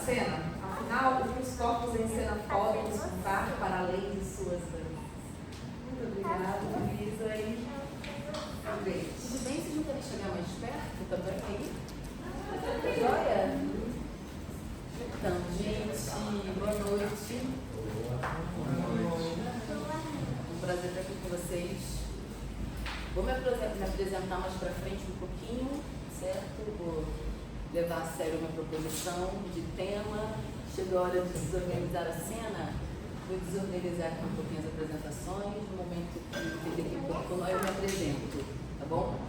cena? Afinal, os corpos em cena podem nos contar para além de suas danças. Muito obrigada, Luísa. E tudo bem? Vocês não querem chegar mais perto também aí? Tá joia? Então, gente, boa noite. Um prazer estar aqui com vocês. Vou me apresentar mais pra frente um pouquinho, certo? Vou levar a sério uma proposição de tema. Chegou a hora de desorganizar a cena. Vou desorganizar aqui um pouquinho as apresentações. No momento que daqui a pouco eu me apresento, tá bom?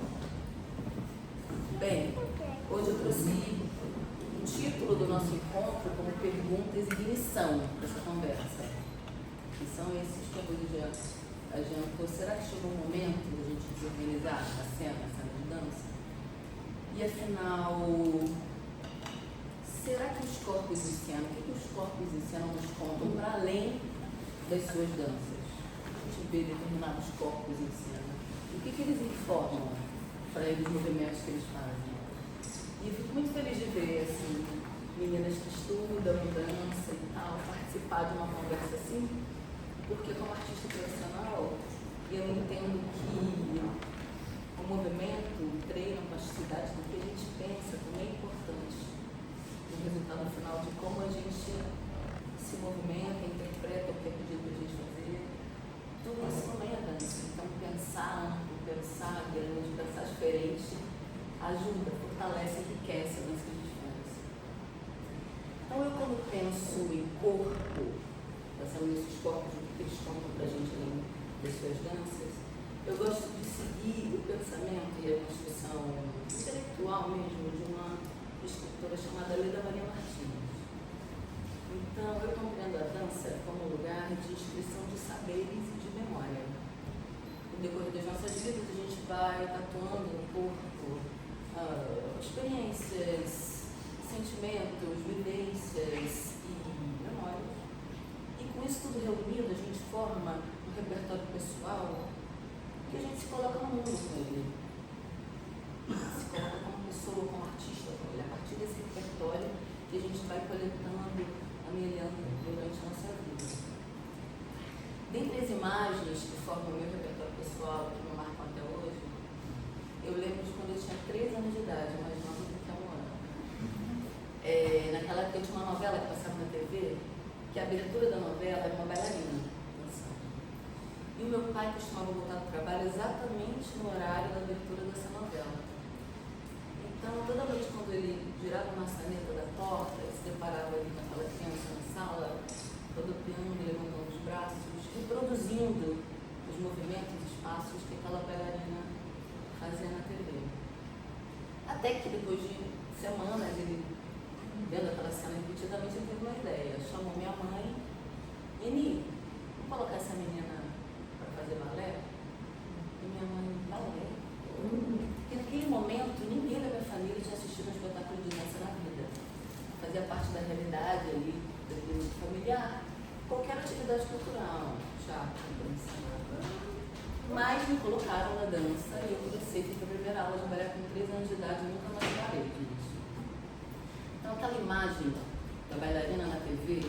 Bem, hoje eu trouxe o título do nosso encontro como perguntas e ignição dessa conversa. Que são esses que eu vou adiantou. Será que chegou o momento de a gente desorganizar a cena de dança? E afinal, será que os corpos em cena, o que os corpos em cena nos contam para além das suas danças? A gente vê determinados corpos em cena. O que eles informam para eles, os movimentos que eles fazem? E eu fico muito feliz de ver, assim, meninas que estudam dança e tal, participar de uma conversa assim, porque como artista profissional, eu entendo que o movimento, o treino, a plasticidade do que a gente pensa também é importante. O resultado final de como a gente se movimenta, interpreta o que é pedido para a gente fazer. Tudo isso também é dança. Então, pensar amplo, pensar grande, pensar diferente, ajuda, fortalece, enriquece a dança que a gente faz. Então, eu quando penso em corpo, pensando nesses corpos, o que eles contam para a gente além das suas danças, eu gosto de seguir o pensamento e a construção intelectual mesmo de uma escritora chamada Leda Maria Martins. Então, eu compreendo a dança como um lugar de expressão de saberes e de memória. No decorrer das nossas vidas, a gente vai tatuando no corpo experiências, sentimentos, vivências e memórias. E com isso tudo reunido, a gente forma um repertório pessoal que a gente se coloca no mundo com ele. Se coloca como pessoa, como artista com ele. A partir desse repertório que a gente vai coletando, amelhando durante a nossa vida. Dentre as imagens que formam o meu repertório pessoal, que me marcam até hoje, eu lembro de quando eu tinha 3 anos de idade, mais nova do que a Moana. Naquela época eu tinha uma novela que passava na TV, que a abertura da novela era uma bailarina dançando. E o meu pai costumava voltar do trabalho exatamente no horário da abertura dessa novela. Então, toda noite, quando ele girava a maçaneta da porta, ele se deparava ali com aquela criança na sala, rodopiando, levantando os braços, reproduzindo os movimentos, os passos que aquela bailarina fazia na TV. Até que depois de semanas, ele, vendo aquela cena repetidamente, ele teve uma ideia. Chamou minha mãe, Eni, vamos colocar essa menina para fazer balé? E minha mãe, balé? Porque naquele momento, ninguém da minha família tinha assistido um espetáculo de dança na vida. Fazia parte da realidade ali, da vida familiar, qualquer atividade cultural, teatro, dança, mas me colocaram na dança e eu comecei, fiz a primeira aula de balé com 3 anos de idade e nunca mais parei disso. Então aquela imagem da bailarina na TV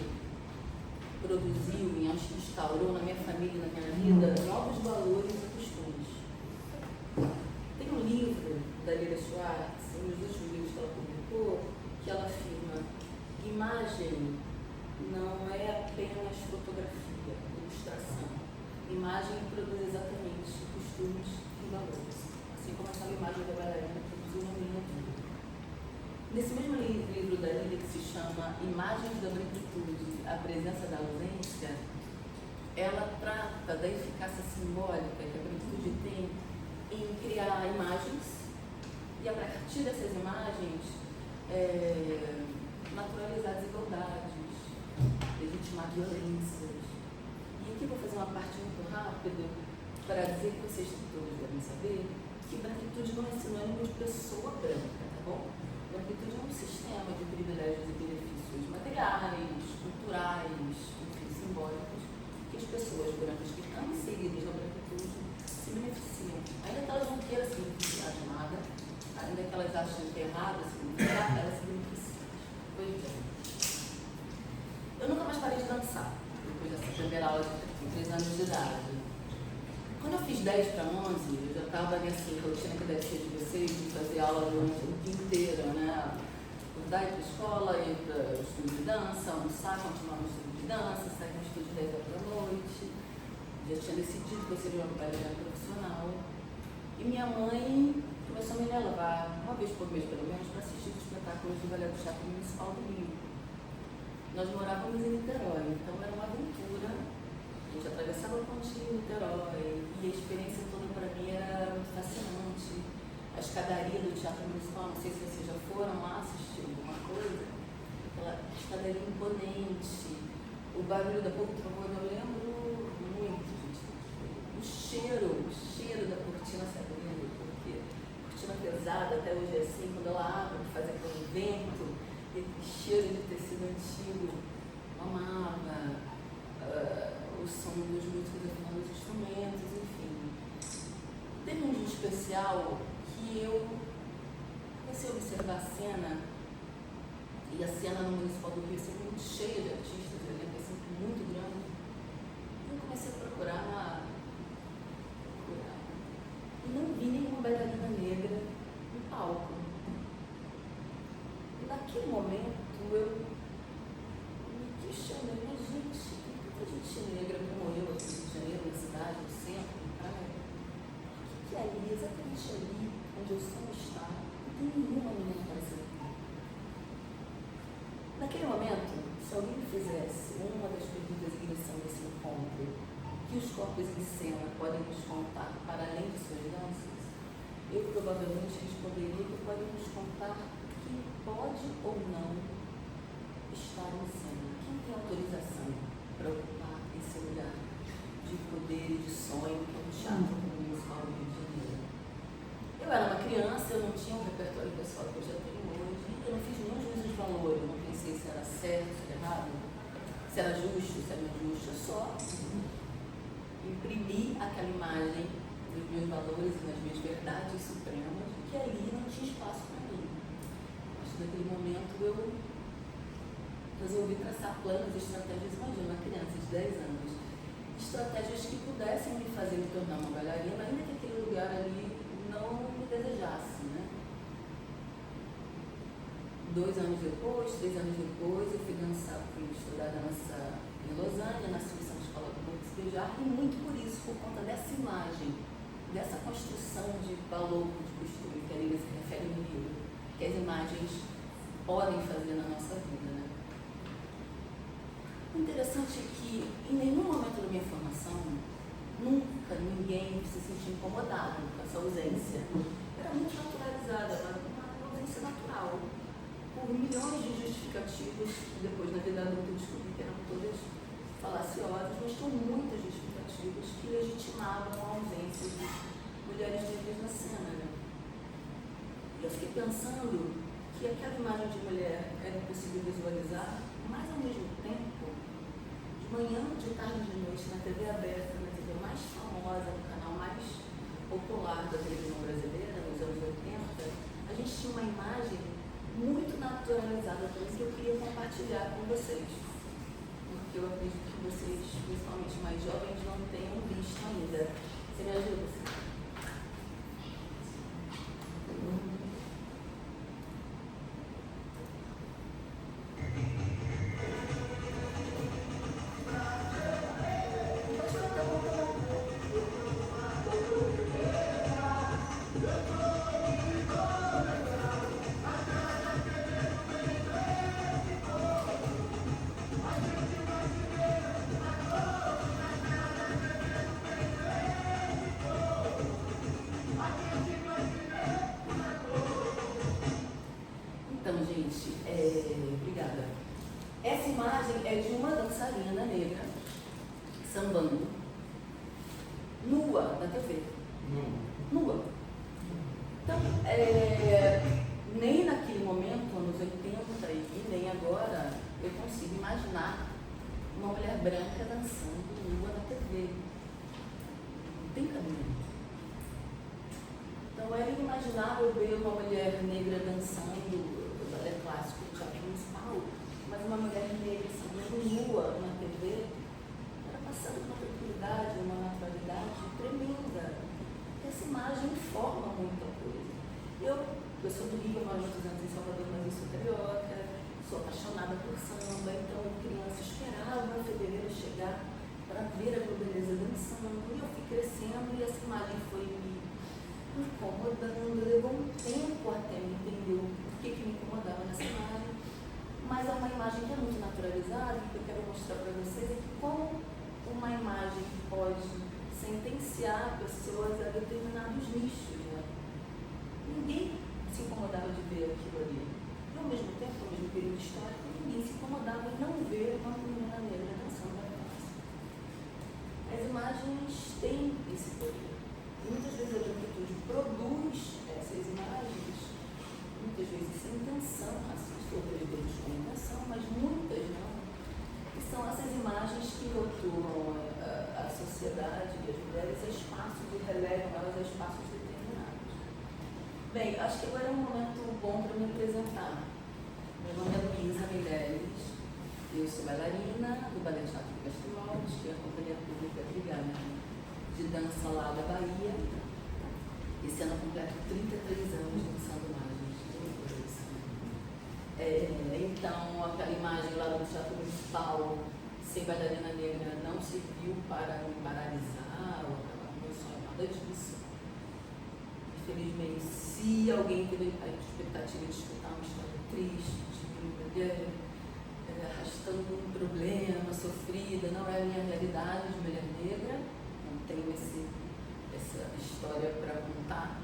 produziu e instaurou na minha família e na minha vida novos valores e costumes. Tem um livro da Lida Schwartz, um dos últimos livros que ela publicou, que ela afirma: imagem não é apenas fotografia, ilustração. Imagem produz exatamente costumes e valores, assim como aquela imagem da bailarina produziu na minha vida. Nesse mesmo livro da Lida, que se chama Imagens da Branquitude, a Presença da Ausência, ela trata da eficácia simbólica que a branquitude tem em criar imagens e, a partir dessas imagens, naturalizar desigualdades, legitimar violências. E aqui vou fazer uma parte muito rápida para dizer que vocês todos devem saber que branquitude não é sinônimo de pessoa branca, tá bom? Branquitude é um sistema de privilégios e benefícios materiais, culturais, enfim, simbólicos, que as pessoas brancas que estão inseridas na branquitude se beneficiam. Ainda que elas não queiram se beneficiar de nada, ainda que elas achem que é errado se beneficiar, elas se beneficiam. Pois bem, dançar, depois dessa primeira aula com 3 anos de idade. Quando eu fiz 10 para 11, eu já estava nessa rotina que deve ser de vocês, de fazer aula durante o dia inteiro, né? Acordar, ir para a escola, ir para o estudo de dança, almoçar, continuar no estudo de dança, sair no estudo de 10 horas da noite. Já tinha decidido que eu seria uma bailarina profissional. E minha mãe começou a me levar, uma vez por mês pelo menos, para assistir os espetáculos do Balé do Teatro Municipal do Rio. Nós morávamos em Niterói, então era uma aventura. A gente atravessava a ponte em Niterói e a experiência toda para mim era muito fascinante. A escadaria do Teatro Municipal, não sei se vocês já foram lá assistir alguma coisa, aquela escadaria imponente, o barulho da poltrona, eu lembro muito, gente. O cheiro da cortina se abrindo, porque cortina pesada até hoje é assim, quando ela abre, faz aquele vento, e aquele cheiro de tecido antigo, amava, o som dos músicos afinando os instrumentos, enfim. Teve um dia especial que eu comecei a observar a cena, e a cena no Municipal do Rio é sempre muito cheia de artistas, o elenco é sempre muito grande, e eu comecei a procurar, e não vi nenhuma bailarina negra no palco. E naquele momento eu me questionei, mas gente, tem tanta gente negra que morreu aqui no Rio de Janeiro, na cidade, no centro, na praia. Por que ali, exatamente ali, onde o som está, não tem nenhuma menina parecida? Naquele momento, se alguém me fizesse uma das perguntas de iniciação desse encontro, que os corpos em cena podem nos contar para além de suas danças, eu provavelmente responderia que podem nos contar quem pode ou não estar em cena, quem tem autorização para ocupar esse lugar de poder e de sonho que é o Teatro Municipal do Rio de Janeiro. Eu era uma criança, eu não tinha um repertório pessoal que eu já tenho hoje, eu não fiz nenhum juízo de valor, eu não pensei se era certo, se era errado, se era justo, se era injusto, eu só imprimi aquela imagem dos meus valores e das minhas verdades supremas, que ali não tinha espaço para mim. Mas naquele momento eu resolvi traçar planos e estratégias, imagina, uma criança de 10 anos, estratégias que pudessem me fazer me tornar uma bailarina, ainda que aquele lugar ali não me desejasse, né? 2 anos depois, 3 anos depois, eu fui estudar dança em Lausanne, na Suíça, na escola do Maurice Béjart, e muito por isso, por conta dessa imagem, dessa construção de valor de costume, que a Lívia se refere no livro, que as imagens podem fazer na nossa vida, né? O interessante é que, em nenhum momento da minha formação, nunca ninguém se sentiu incomodado com essa ausência. Era muito naturalizada, era uma ausência natural, por milhões de justificativas que depois na vida adulta eu descobri que eram todas falaciosas, mas com muitas justificativas que legitimavam a ausência de mulheres negras na cena, né? E eu fiquei pensando que aquela imagem de mulher era impossível visualizar, mas ao mesmo tempo, de manhã, de tarde, de noite, na TV aberta, na TV mais famosa, no canal mais popular da televisão brasileira, nos anos 80, a gente tinha uma imagem muito naturalizada para mim que eu queria compartilhar com vocês. Porque eu acredito que vocês, principalmente mais jovens, não tenham visto ainda. Você me ajuda, Cê? Então, gente, obrigada. Essa imagem é de uma dançarina negra sambando, nua na TV. Nua. Então, nem naquele momento, anos 80 e nem agora, eu consigo imaginar uma mulher branca dançando nua na TV. Não tem caminho. Então, era inimaginável ver uma mulher negra dançando balé clássico do Teatro Municipal, mas uma mulher negra sambando nua na TV, apaixonada por samba, então eu criança esperava fevereiro chegar para ver a beleza dançando, e eu fui crescendo e essa imagem foi me incomodando, levou um tempo até me entender o que me incomodava nessa imagem, mas é uma imagem que é muito naturalizada, que eu quero mostrar para vocês, é que como uma imagem pode sentenciar pessoas a determinados nichos, né? Ninguém se incomodava de ver aquilo ali. E ao mesmo tempo, no mesmo período histórico, ninguém se incomodava em não ver uma menina negra dançando na praça. As imagens têm esse poder. E muitas vezes a juventude produz essas imagens, muitas vezes sem intenção racista, outras vezes com intenção, mas muitas não. E são essas imagens que rotulam a sociedade e as mulheres a espaços e relevam elas a espaços determinados. Bem, acho que agora é um momento bom para me apresentar. Meu nome é Luísa Meirelles, eu sou bailarina do Ballet Teatro de Castro Alves, que é a companhia pública brigada de dança lá da Bahia. Esse ano eu completo 33 anos dançando imagens de dança. Então, aquela imagem lá do Teatro Municipal, sem bailarina negra, não serviu para me paralisar ou acabar com meu sonho, nada disso. Infelizmente, se alguém teve a expectativa de escutar uma história triste, de uma mulher arrastando um problema, sofrida, não é a minha realidade de mulher negra, não tenho essa história para contar,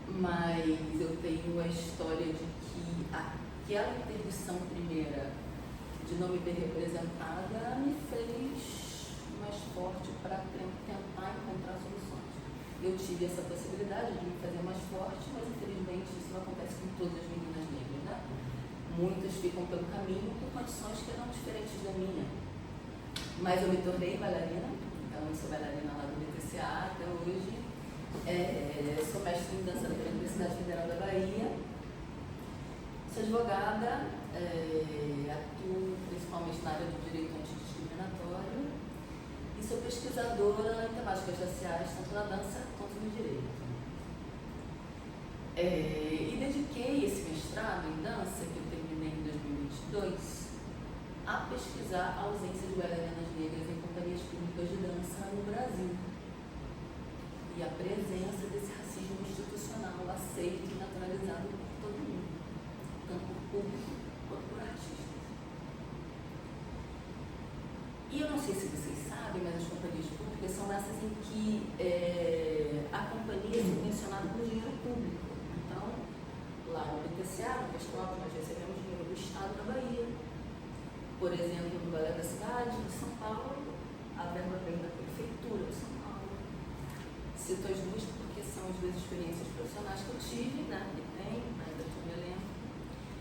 mas eu tenho a história de que aquela interdição primeira de não me ver representada me fez mais forte para tentar encontrar soluções. Eu tive essa possibilidade de me fazer mais forte, mas infelizmente isso não acontece com todas as meninas negras, né? Muitas ficam pelo caminho com condições que eram diferentes da minha. Mas eu me tornei bailarina, então eu sou bailarina lá do BTCA até hoje. Sou mestre em dança pela Universidade Federal da Bahia. Sou advogada, atuo principalmente na área do direito antidiscriminatório e sou pesquisadora em temáticas raciais, tanto na dança quanto no direito. E dediquei esse mestrado em dança, que eu terminei em 2022, a pesquisar a ausência de bailarinas negras em companhias públicas de dança no Brasil e a presença desse racismo institucional aceito e naturalizado por todo mundo, tanto por público quanto por artistas. E eu não sei se vocês sabem, mas as companhias públicas são essas em que a companhia é subvencionada por dinheiro público. Então, lá no BTCA, no Castro nós recebemos dinheiro do Estado da Bahia. Por exemplo, no Balé da Cidade de São Paulo, a verba vem da Prefeitura de São Paulo. Cito as duas porque são as duas experiências profissionais que eu tive, né, e tenho, ainda estou me lembro.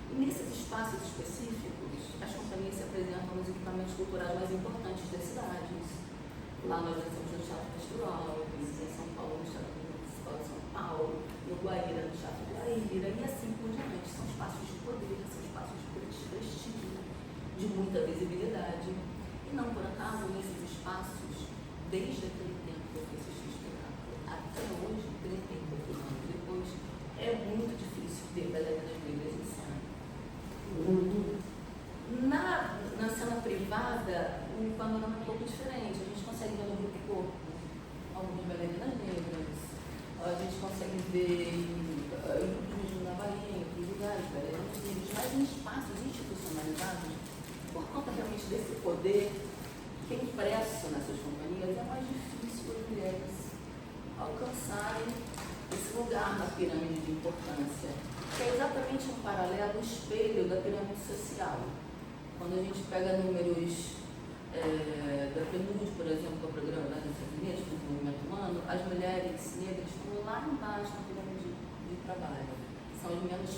E nesses espaços específicos, as companhias se apresentam nos equipamentos culturais mais importantes das cidades. Lá nós dançamos no Teatro Castro Alves, em São Paulo, no Teatro Municipal de São Paulo, no Guaíra, no Teatro Guaíra, e assim por diante. São espaços de poder, são espaços de prestígio, de muita visibilidade. E não por acaso, nesses espaços, desde aquele tempo que eu fiz esse espetáculo até hoje, 30 e poucos anos depois, é muito difícil ter bailarinas negras em cena. Na cena privada, o panorama é um pouco diferente. A gente consegue ver no grupo corpo algumas bailarinas negras, a gente consegue ver em grupos mesmo na Bahia, em outros lugares, bailarinas negras, mas em espaços institucionalizados, por conta realmente desse poder que é impresso nessas companhias, é mais difícil as mulheres alcançarem esse lugar na pirâmide de importância, que é exatamente um paralelo, um espelho da pirâmide social. Quando a gente pega números da PNUD, por exemplo, que é o programa das Nações Unidas para o Desenvolvimento Humano, as mulheres negras estão lá embaixo na pirâmide de trabalho. São as menos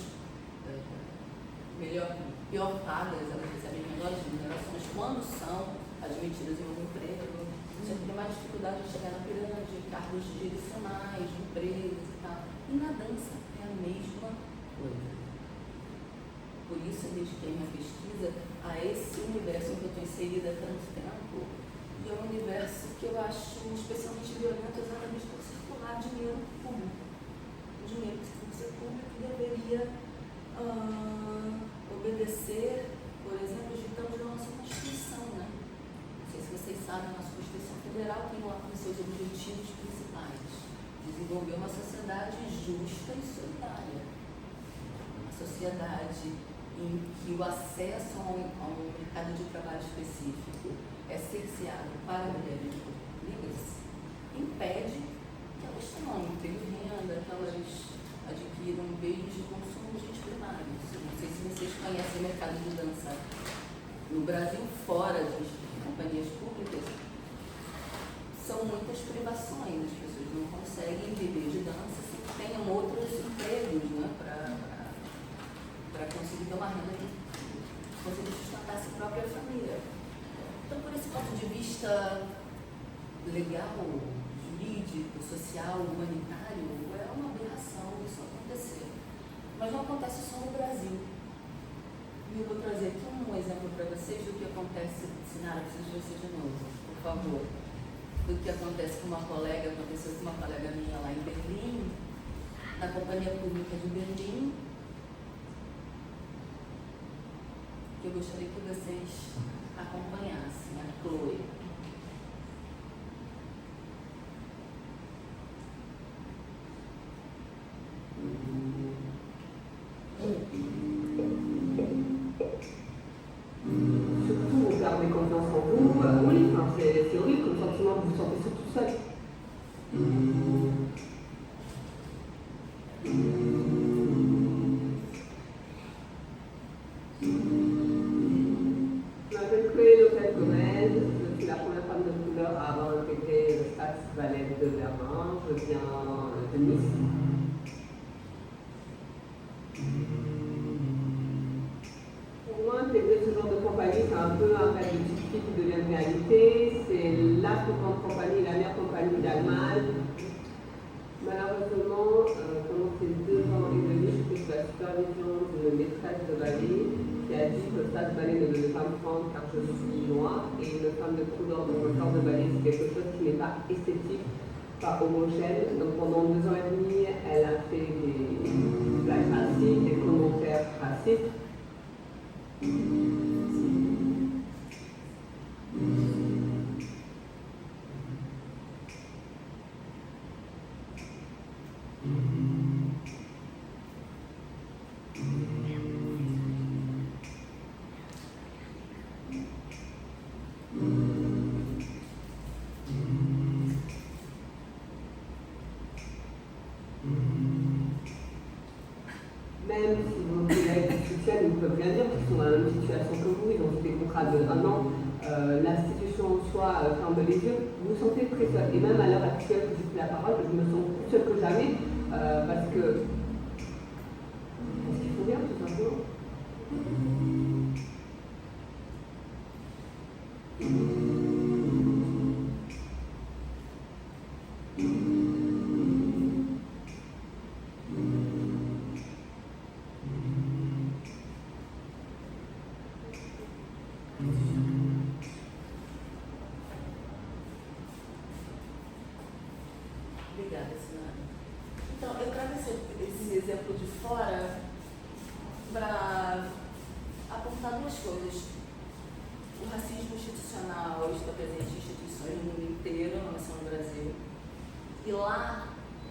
pior pagas, elas recebem menores remunerações quando são admitidas em algum emprego. Já tem mais dificuldade de chegar na pirâmide, cargos direcionais, de empresas e tal. E na dança é a mesma coisa. Por isso eu dediquei minha pesquisa a esse universo em que eu estou inserida há tanto tempo, e é um universo que eu acho especialmente violento exatamente por circular dinheiro público. O dinheiro que ser público deveria obedecer por exemplo, os ditames da nossa Constituição, né? Não sei se vocês sabem, a nossa Constituição Federal tem lá como seus objetivos principais: desenvolver uma sociedade justa e solidária, uma sociedade em que o acesso a um mercado de trabalho específico é cerceado para mulheres negras, impede que elas tenham emprego e renda, que elas adquiram bens de consumo primários. Não sei se vocês conhecem o mercado de dança no Brasil, fora de companhias públicas, são muitas privações, as pessoas não conseguem viver de dança se tenham outros empregos, né, para conseguir ter uma renda que conseguir sustentar a sua própria família. Então, por esse ponto de vista legal, jurídico, social, humanitário, é uma aberração isso acontecer. Mas não acontece só no Brasil. E eu vou trazer aqui um exemplo para vocês do que acontece, Sinara, preciso de você de novo, por favor. Do que aconteceu com uma colega minha lá em Berlim, na Companhia Pública de Berlim, que eu gostaria que vocês acompanhassem, a Chloe. Surtout, vous perdez confiance en vous, oui, enfin, c'est horrible comme sentiment, vous vous sentez surtout seul. Je m'appelle Chloé Lopez-Gomez, je suis la première femme de couleur à avoir intégré le Staats Ballet de Berlin, je viens de Nice. Intégrer ce genre de compagnie, c'est un peu un rêve utopique qui devient une réalité. C'est la plus grande compagnie, la meilleure compagnie d'Allemagne. Malheureusement, pendant ces 2 ans et demi, j'étais sous la supervision d'une maîtresse de ballet qui a dit que le Staats Ballet ne devait pas me prendre car je suis noire et une femme de couleur dans le corps de ballet, c'est quelque chose qui n'est pas esthétique, pas homogène. Donc pendant 2 ans et demi, elle a fait des blagues racistes, des commentaires racistes. Même si vos collègues soutiennent, ils ne peuvent rien dire, parce qu'ils sont dans la même situation que vous, ils ont fait des contrats de 1 an, l'institution en soi ferme les yeux, vous vous sentez très seul. Et même à l'heure actuelle que j'ai pris la parole, je me sens plus seule que jamais, parce qu'il faut rien, tout simplement. Obrigada, Sinara. Então, eu trago esse exemplo de fora para apontar 2 coisas. O racismo institucional está presente em instituições no mundo inteiro, não é só no Brasil. E lá,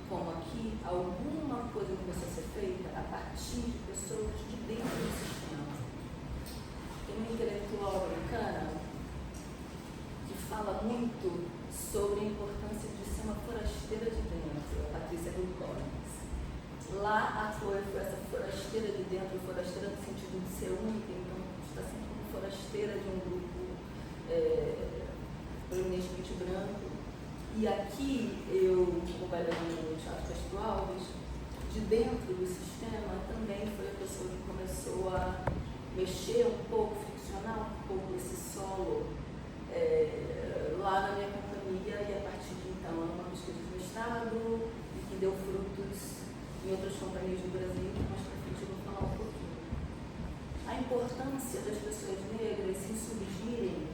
como aqui, alguma coisa começou a ser feita a partir de pessoas de dentro do sistema. Tem uma intelectual americana que fala muito sobre a importância de ser uma forasteira de dentro, a Patrícia Hill Collins. Lá a Chloe foi essa forasteira de dentro, forasteira no sentido de ser única, então está sempre como forasteira de um grupo proeminentemente branco. E aqui eu, como bailarina no Teatro Castro Alves, de dentro do sistema também foi a pessoa que começou a mexer um pouco, friccionar um pouco esse solo lá na minha companhia, e a partir de então uma pesquisa de mestrado e que deu frutos em outras companhias do Brasil, que mais para frente eu vou falar um pouquinho. A importância das pessoas negras se insurgirem,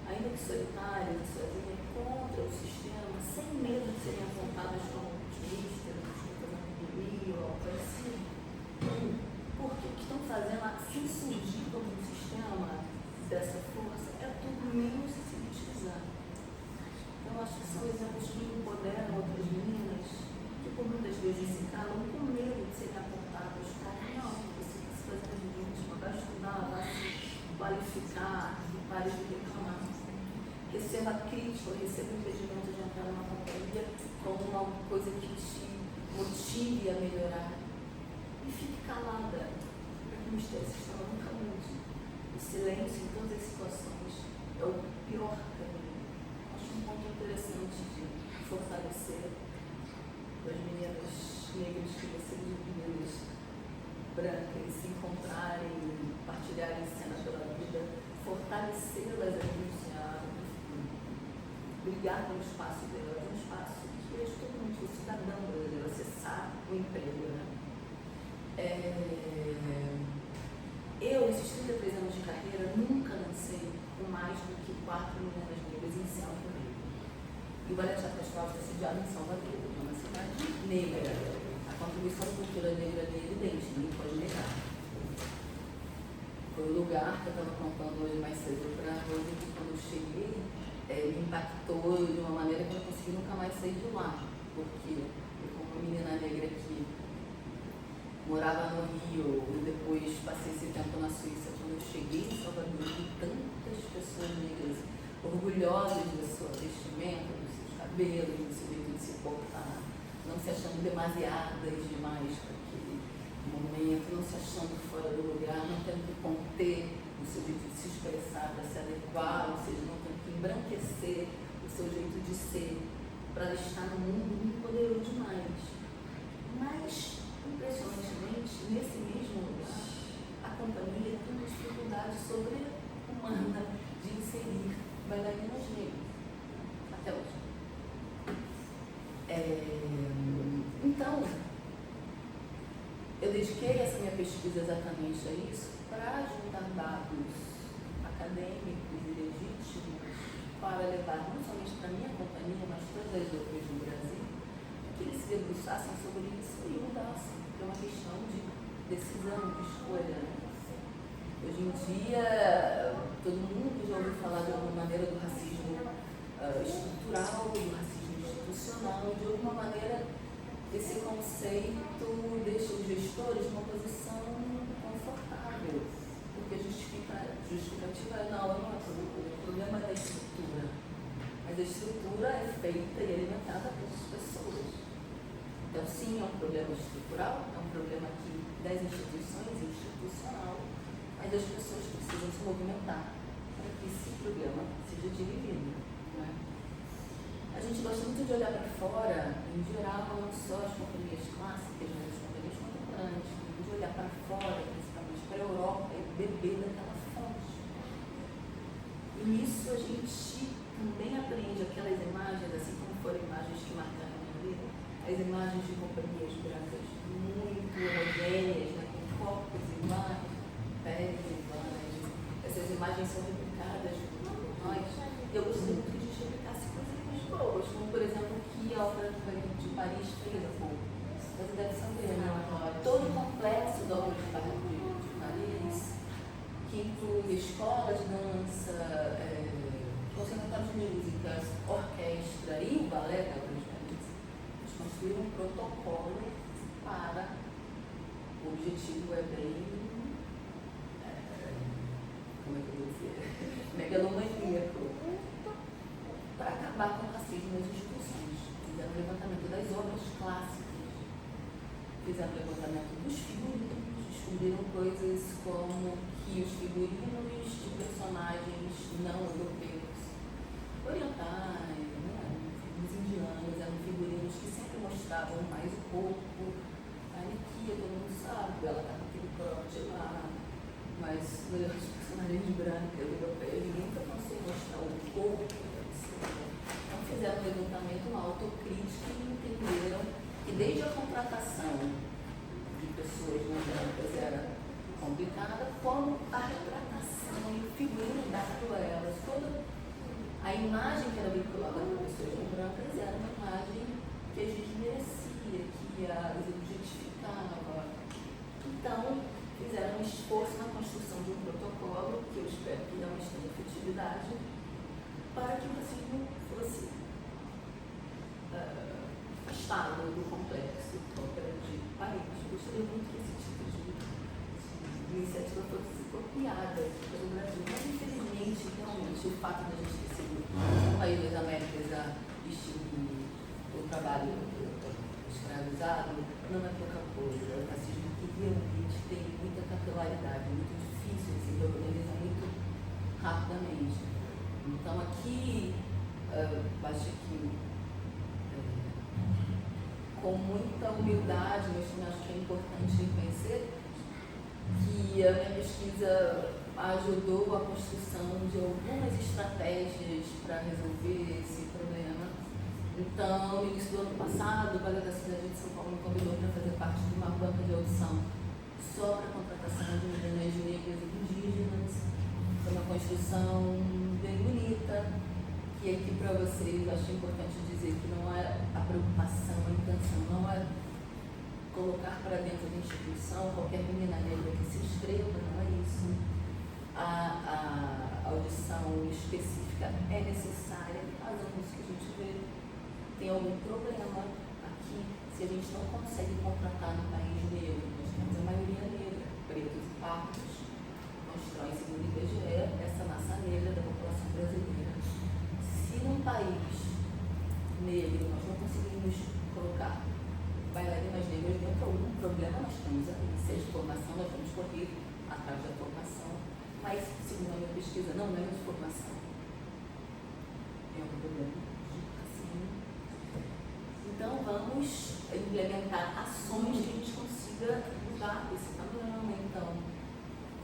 ainda que solitárias e sozinhas, contra o sistema, sem medo de serem apontadas como otimistas, fazendo epidemia ou algo parecido. Porque o que estão fazendo é se insurgir contra o sistema qualificar e pare de reclamar. Receba crítica, receba impedimento de entrar numa companhia como uma coisa que te motive a melhorar. E fique calada, para que o mistério sistema nunca mude. O silêncio em todas as situações é o pior caminho. Acho um ponto interessante de fortalecer as meninas negras que decidiram de meninas brancas se encontrarem, partilharem cena pela vida, fortalecê-las a brigar pelo espaço delas, um espaço que é totalmente o cidadão brasileiro acessar o emprego, né? Eu, nesses 33 anos de carreira, nunca lancei com mais do que 4 meninas negras em cena comigo. E o Ballet Teatro Festival está sediado em Salvador, uma cidade negra. A contribuição da cultura negra é evidente, ninguém pode negar. Foi o lugar que eu estava contando hoje mais cedo para a Rose, que quando eu cheguei, me impactou de uma maneira que eu não consegui nunca mais sair de lá. Porque eu, como uma menina negra que morava no Rio e depois passei esse tempo na Suíça, quando eu cheguei em Salvador, vi tantas pessoas negras orgulhosas da sua vestimenta, dos seus cabelos, do seu jeito de se portar, não se achando demasiadas demais para aquele momento, não se achando fora do lugar, não tendo que conter o seu jeito de se expressar para se adequar, ou seja, não tendo que embranquecer o seu jeito de ser para estar no mundo, me empoderou demais. Mas, impressionantemente, nesse mesmo lugar, a companhia tem uma dificuldade sobre-humana de inserir bailarinas negras, até hoje. Então, eu dediquei essa minha pesquisa exatamente a isso, para juntar dados acadêmicos e legítimos para levar não somente para a minha companhia, mas todas as outras do Brasil, que eles se debruçassem sobre isso e mudassem, porque é uma questão de decisão, de escolha. Hoje em dia, todo mundo já ouviu falar de alguma maneira do racismo estrutural, do racismo institucional, de alguma maneira esse conceito deixa os gestores numa posição confortável, porque a justificativa é não é o problema da estrutura, mas a estrutura é feita e alimentada pelas pessoas. Então sim, é um problema estrutural, é um problema aqui das instituições, institucional, mas as pessoas precisam se movimentar para que esse problema seja dirigido. A gente gosta muito de olhar para fora, em geral, não só as companhias clássicas, mas as companhias contemporâneas, de olhar para fora, principalmente para a Europa, e beber daquela fonte. E nisso a gente também aprende aquelas imagens, assim como foram imagens que marcaram a minha vida, as imagens de companhias brancas muito homogêneas, né, com corpos iguais, peles iguais. Essas imagens são replicadas por nós. Eu gostaria muito que a gente replicasse coisas boas, como por exemplo que a Ópera de Paris fez há pouco. Você deve saber, né? Todo o complexo da Ópera de Paris, que inclui escolas de dança, conservatórios de música, orquestra e o balé da Ópera de Paris, eles construíram um protocolo para o objetivo é bem, como é que eu vou dizer, megalomaníaco, para acabar com o racismo nas instituições. Fizeram o levantamento das obras clássicas, fizeram o levantamento dos figurinos, descobriram coisas como que os figurinos de personagens não europeus, orientais, figurinos indianos, eram figurinos que sempre mostravam mais o corpo. A Anikia, todo mundo sabe, ela está com aquele crote lá, mas os personagens brancas, europeios, ninguém nunca conseguiu mostrar o corpo. Então fizeram um levantamento, uma autocrítica e entenderam que desde a contratação de pessoas não brancas era complicada, como a retratação e o figurino dado a elas. Toda a imagem que era vinculada para pessoas não brancas era uma imagem que a gente merecia, que as objetificava. Então, fizeram um esforço na construção de um protocolo, que eu espero que realmente tenha efetividade, para que o racismo fosse afastado do complexo da Ópera de Paris. Eu gostaria muito que esse tipo de iniciativa fosse copiada pelo Brasil. Mas, infelizmente, realmente, o fato de a gente ter sido um país das Américas a extinguir o trabalho escravizado não é pouca coisa. O racismo que realmente tem muita capilaridade, muito difícil, se organiza muito rapidamente. Então, aqui, acho que com muita humildade, mas também acho que é importante reconhecer que a minha pesquisa ajudou a construção de algumas estratégias para resolver esse problema. Então, no início do ano passado, o Balé da Cidade de São Paulo me convidou para fazer parte de uma banca de audição só para a contratação de meninas negras e indígenas. Foi uma construção bem bonita, que aqui para vocês acho importante dizer que não é a preocupação, a intenção, não é colocar para dentro da instituição qualquer menina negra que se inscreva, não é isso. A audição específica é necessária, por razão disso que a gente vê. Tem algum problema aqui, se a gente não consegue contratar no país negro, nós temos a maioria negra, pretos e pardos, constrói, segundo o IBGE, essa massa negra da população brasileira. Se num país negro nós não conseguimos colocar bailarinas negras dentro de algum problema, nós temos aí, seja formação, nós vamos correr atrás da formação, mas, segundo a minha pesquisa, não é de formação, é um problema de racismo. Então, vamos implementar ações que a gente consiga mudar esse panorama. Então,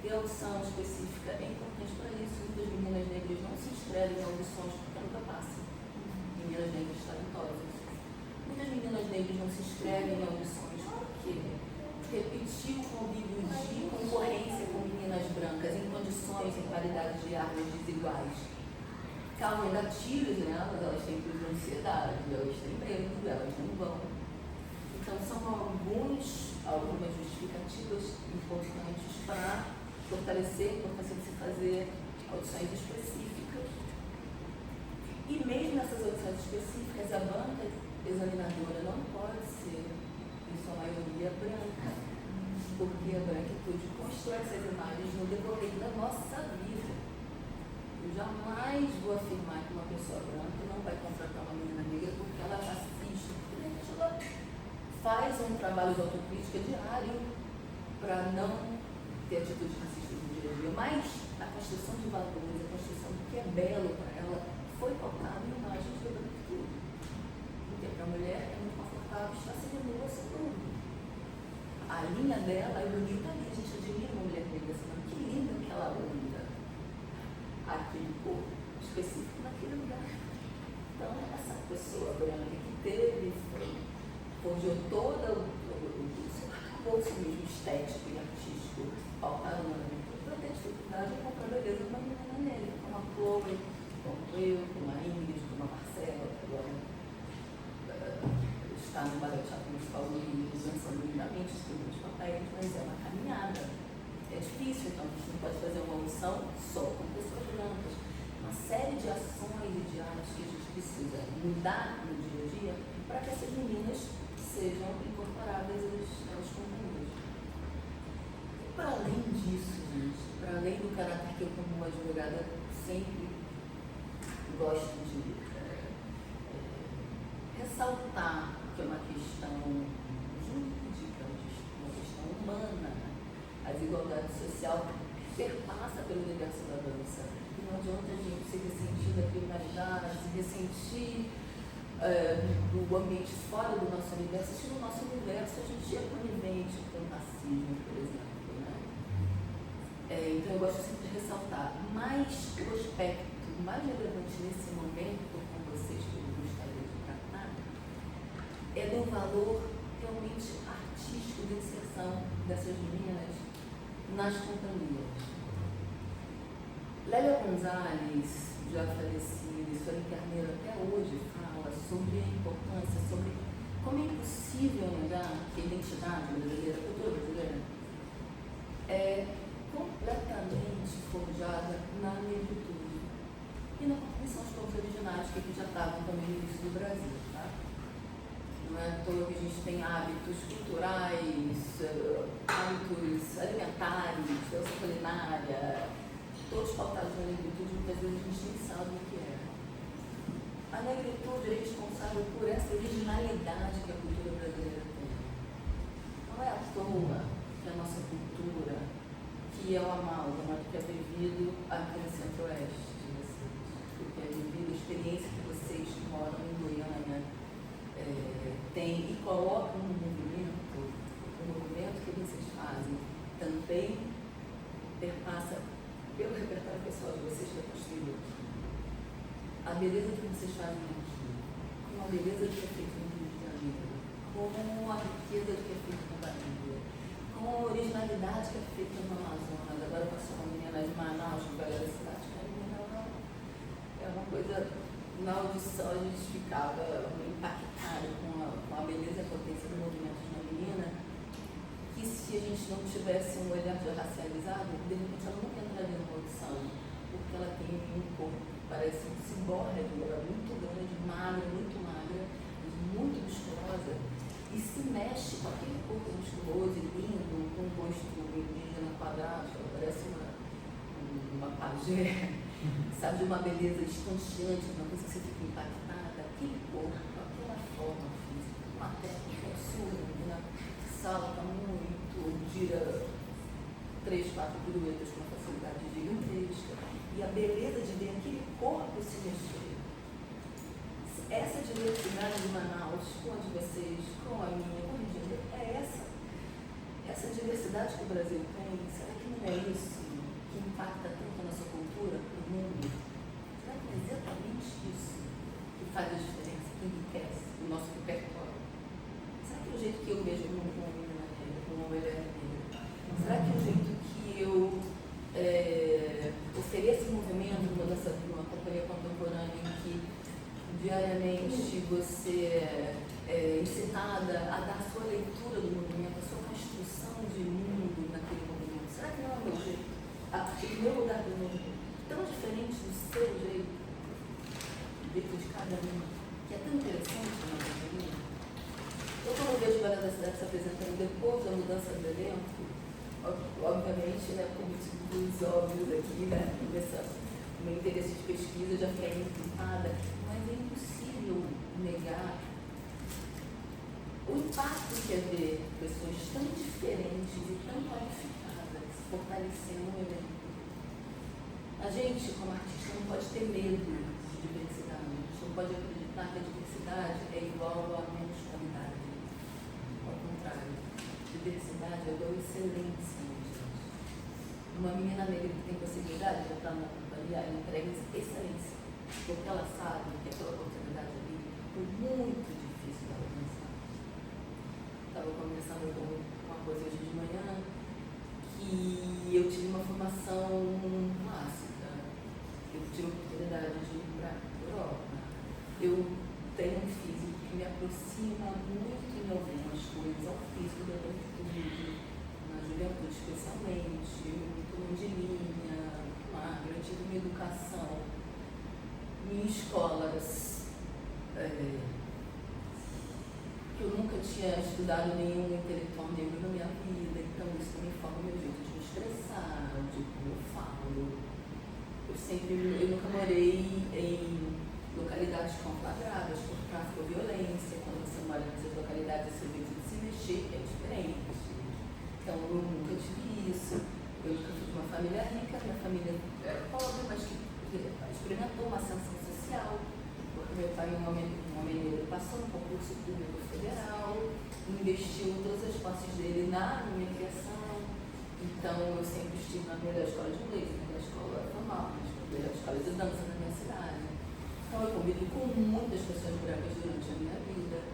ter audição específica é importante para isso. Muitas meninas negras não se inscrevem em audições porque nunca passam. Meninas negras talentosas. Muitas meninas negras não se inscrevem em audições porque repetir o convívio de concorrência com meninas brancas em condições, em qualidade de armas desiguais, causam gatilhos nelas, elas têm crise de ansiedade, elas têm medo, elas não vão. Então, são algumas justificativas importantes para fortalecer a importância de se fazer audições específicas. E mesmo nessas audições específicas, a banca examinadora não pode ser, em sua maioria, branca, porque a branquitude constrói essas imagens no decorrer da nossa vida. Eu jamais vou afirmar que uma pessoa branca não vai contratar uma menina negra porque ela é racista, porque ela faz um trabalho de autocrítica diário para não ter atitudes racistas no dia a dia, mas a construção de valores, a construção do que é belo para ela, foi pautada em imagens da branquitude. Porque para a mulher é muito confortável estar sendo nua sem dúvida. A linha dela é bonita ali, a gente admira uma mulher negra, assim, que linda que ela anda. Aquele corpo específico naquele lugar. Então, essa pessoa branca que teve, forjou todo o seu arcabouço mesmo estético e artístico, pautado na branquitude, para ter dificuldade em encontrar a beleza de uma menina negra, como a Chloe, como eu, como a Ingrid, como a Marcela, que agora está no Balé Teatro Municipal do Rio, dançando lindamente os primeiros papéis, mas é uma caminhada. É difícil, então a gente não pode fazer uma audição só com pessoas brancas. Uma série de ações e de atos que a gente precisa mudar no dia a dia para que essas meninas sejam incorporáveis aos companheiros. E para além disso, gente, para além do caráter que eu, como advogada, sempre gosto de ressaltar que é uma questão jurídica, uma questão humana. A desigualdade social perpassa pelo universo da dança. E não adianta a gente se ressentir da criminalidade, se ressentir do ambiente fora do nosso universo, se no nosso universo a gente é conivente com o racismo, por exemplo. Né? Então eu gosto sempre de ressaltar. Mas o aspecto mais relevante nesse momento com vocês que eu gostaria de tratar é do valor realmente artístico de inserção dessas meninas nas companhias. Lélia Gonzalez, já falecida, e Sueli Carneiro até hoje fala sobre a importância, sobre como é impossível negar que a identidade brasileira, a cultura brasileira, é completamente forjada na negritude e na contribuição dos povos originários que aqui já estavam também no início do Brasil. Tá? Não é à toa que a gente tem hábitos culturais, hábitos alimentares, dança culinária, todos pautados na negritude, muitas vezes a gente nem sabe o que é. A negritude é responsável por essa originalidade que a cultura brasileira tem. Não é à toa que a nossa cultura, que é o amálgama do que é vivido aqui no Centro-Oeste de vocês, do que é vivido, a experiência que vocês que moram em Goiânia têm e colocam no movimento, o movimento que vocês fazem também perpassa pelo repertório pessoal de vocês que é construído aqui. A beleza que vocês fazem aqui, com a beleza do que é feito no Rio de Janeiro, com a riqueza do que é feito na Bahia, com a originalidade que é feita no Amazonas. Agora passou uma menina de Manaus, que vai da cidade, é uma coisa, na audição a gente ficava impactado com a beleza e a potência do movimento de uma menina, que se a gente não tivesse um olhar já racializado, de repente ela nunca entraria numa audição, porque ela tem um corpo, parece um ciborgue, muito grande, magra, mas muito musculosa, e se mexe com aquele corpo musculoso e lindo, com um rosto indígena quadrado, ela parece uma pajé, sabe, de uma beleza estonteante, uma coisa que você fica impactada, aquele corpo, aquela forma física, uma técnica absurda, que salta muito, gira 3, 4 piruetas com uma facilidade gigantesca, e a beleza de ver aquele corpo se mexer. Essa diversidade de Manaus, com a de vocês, com a minha, com a Rio de Janeiro, é essa diversidade que o Brasil tem. Será que não é isso que impacta tanto a nossa cultura, o mundo? Será que é exatamente isso que faz a diferença, que enriquece o nosso repertório? Será que é o jeito que eu vejo o mundo com uma menina negra, com uma mulher negra? Será que é o jeito que eu ofereço movimento numa companhia contemporânea em que diariamente você é incitada a dar a sua leitura do movimento, a sua construção de mundo naquele movimento? Será que não é o meu jeito? O meu lugar do mundo tão diferente do seu jeito, dentro de cada um, que é tão interessante na nossa vida? Eu, quando vejo o Balé da Cidade se apresentando depois da mudança do elenco, obviamente, né, por motivos óbvios aqui, né, o meu interesse de pesquisa já fiquei encantada, mas é impossível negar o impacto que é ver pessoas tão diferentes e tão qualificadas fortalecendo o elenco. A gente, como artista, não pode ter medo de diversidade, a gente não pode acreditar que a diversidade é igual a menos qualidade. Ao contrário, diversidade é igual a excelência. Uma menina negra que tem possibilidade de entrar na companhia, ela entrega excelência, porque ela sabe que aquela oportunidade ali foi muito difícil de alcançar. Estava conversando com uma coisa hoje de manhã, que eu tive uma formação clássica, eu tive a oportunidade de ir para a Europa. Eu tenho um físico que me aproxima muito em algumas coisas ao físico da juventude, na juventude especialmente, muito longilínea, muito magra. Eu tive uma educação em escolas que eu nunca tinha estudado nenhum intelectual negro na minha vida, então isso também forma o meu jeito de me expressar, de como eu falo. Eu nunca morei em localidades conflagradas por tráfico ou violência. Quando você mora nessas localidades, você vê de se mexer, que é diferente. Então, eu nunca tive isso. Eu nunca fui de uma família rica, minha família era pobre, mas que experimentou uma ascensão social, porque meu pai, um homem negro, passou no concurso público federal, investiu todas as posses dele na minha criação. Então, eu sempre estive na melhor escola de inglês, na melhor escola formal, na melhor escola de dança da minha cidade. Então, eu convivi com muitas pessoas brancas durante a minha vida.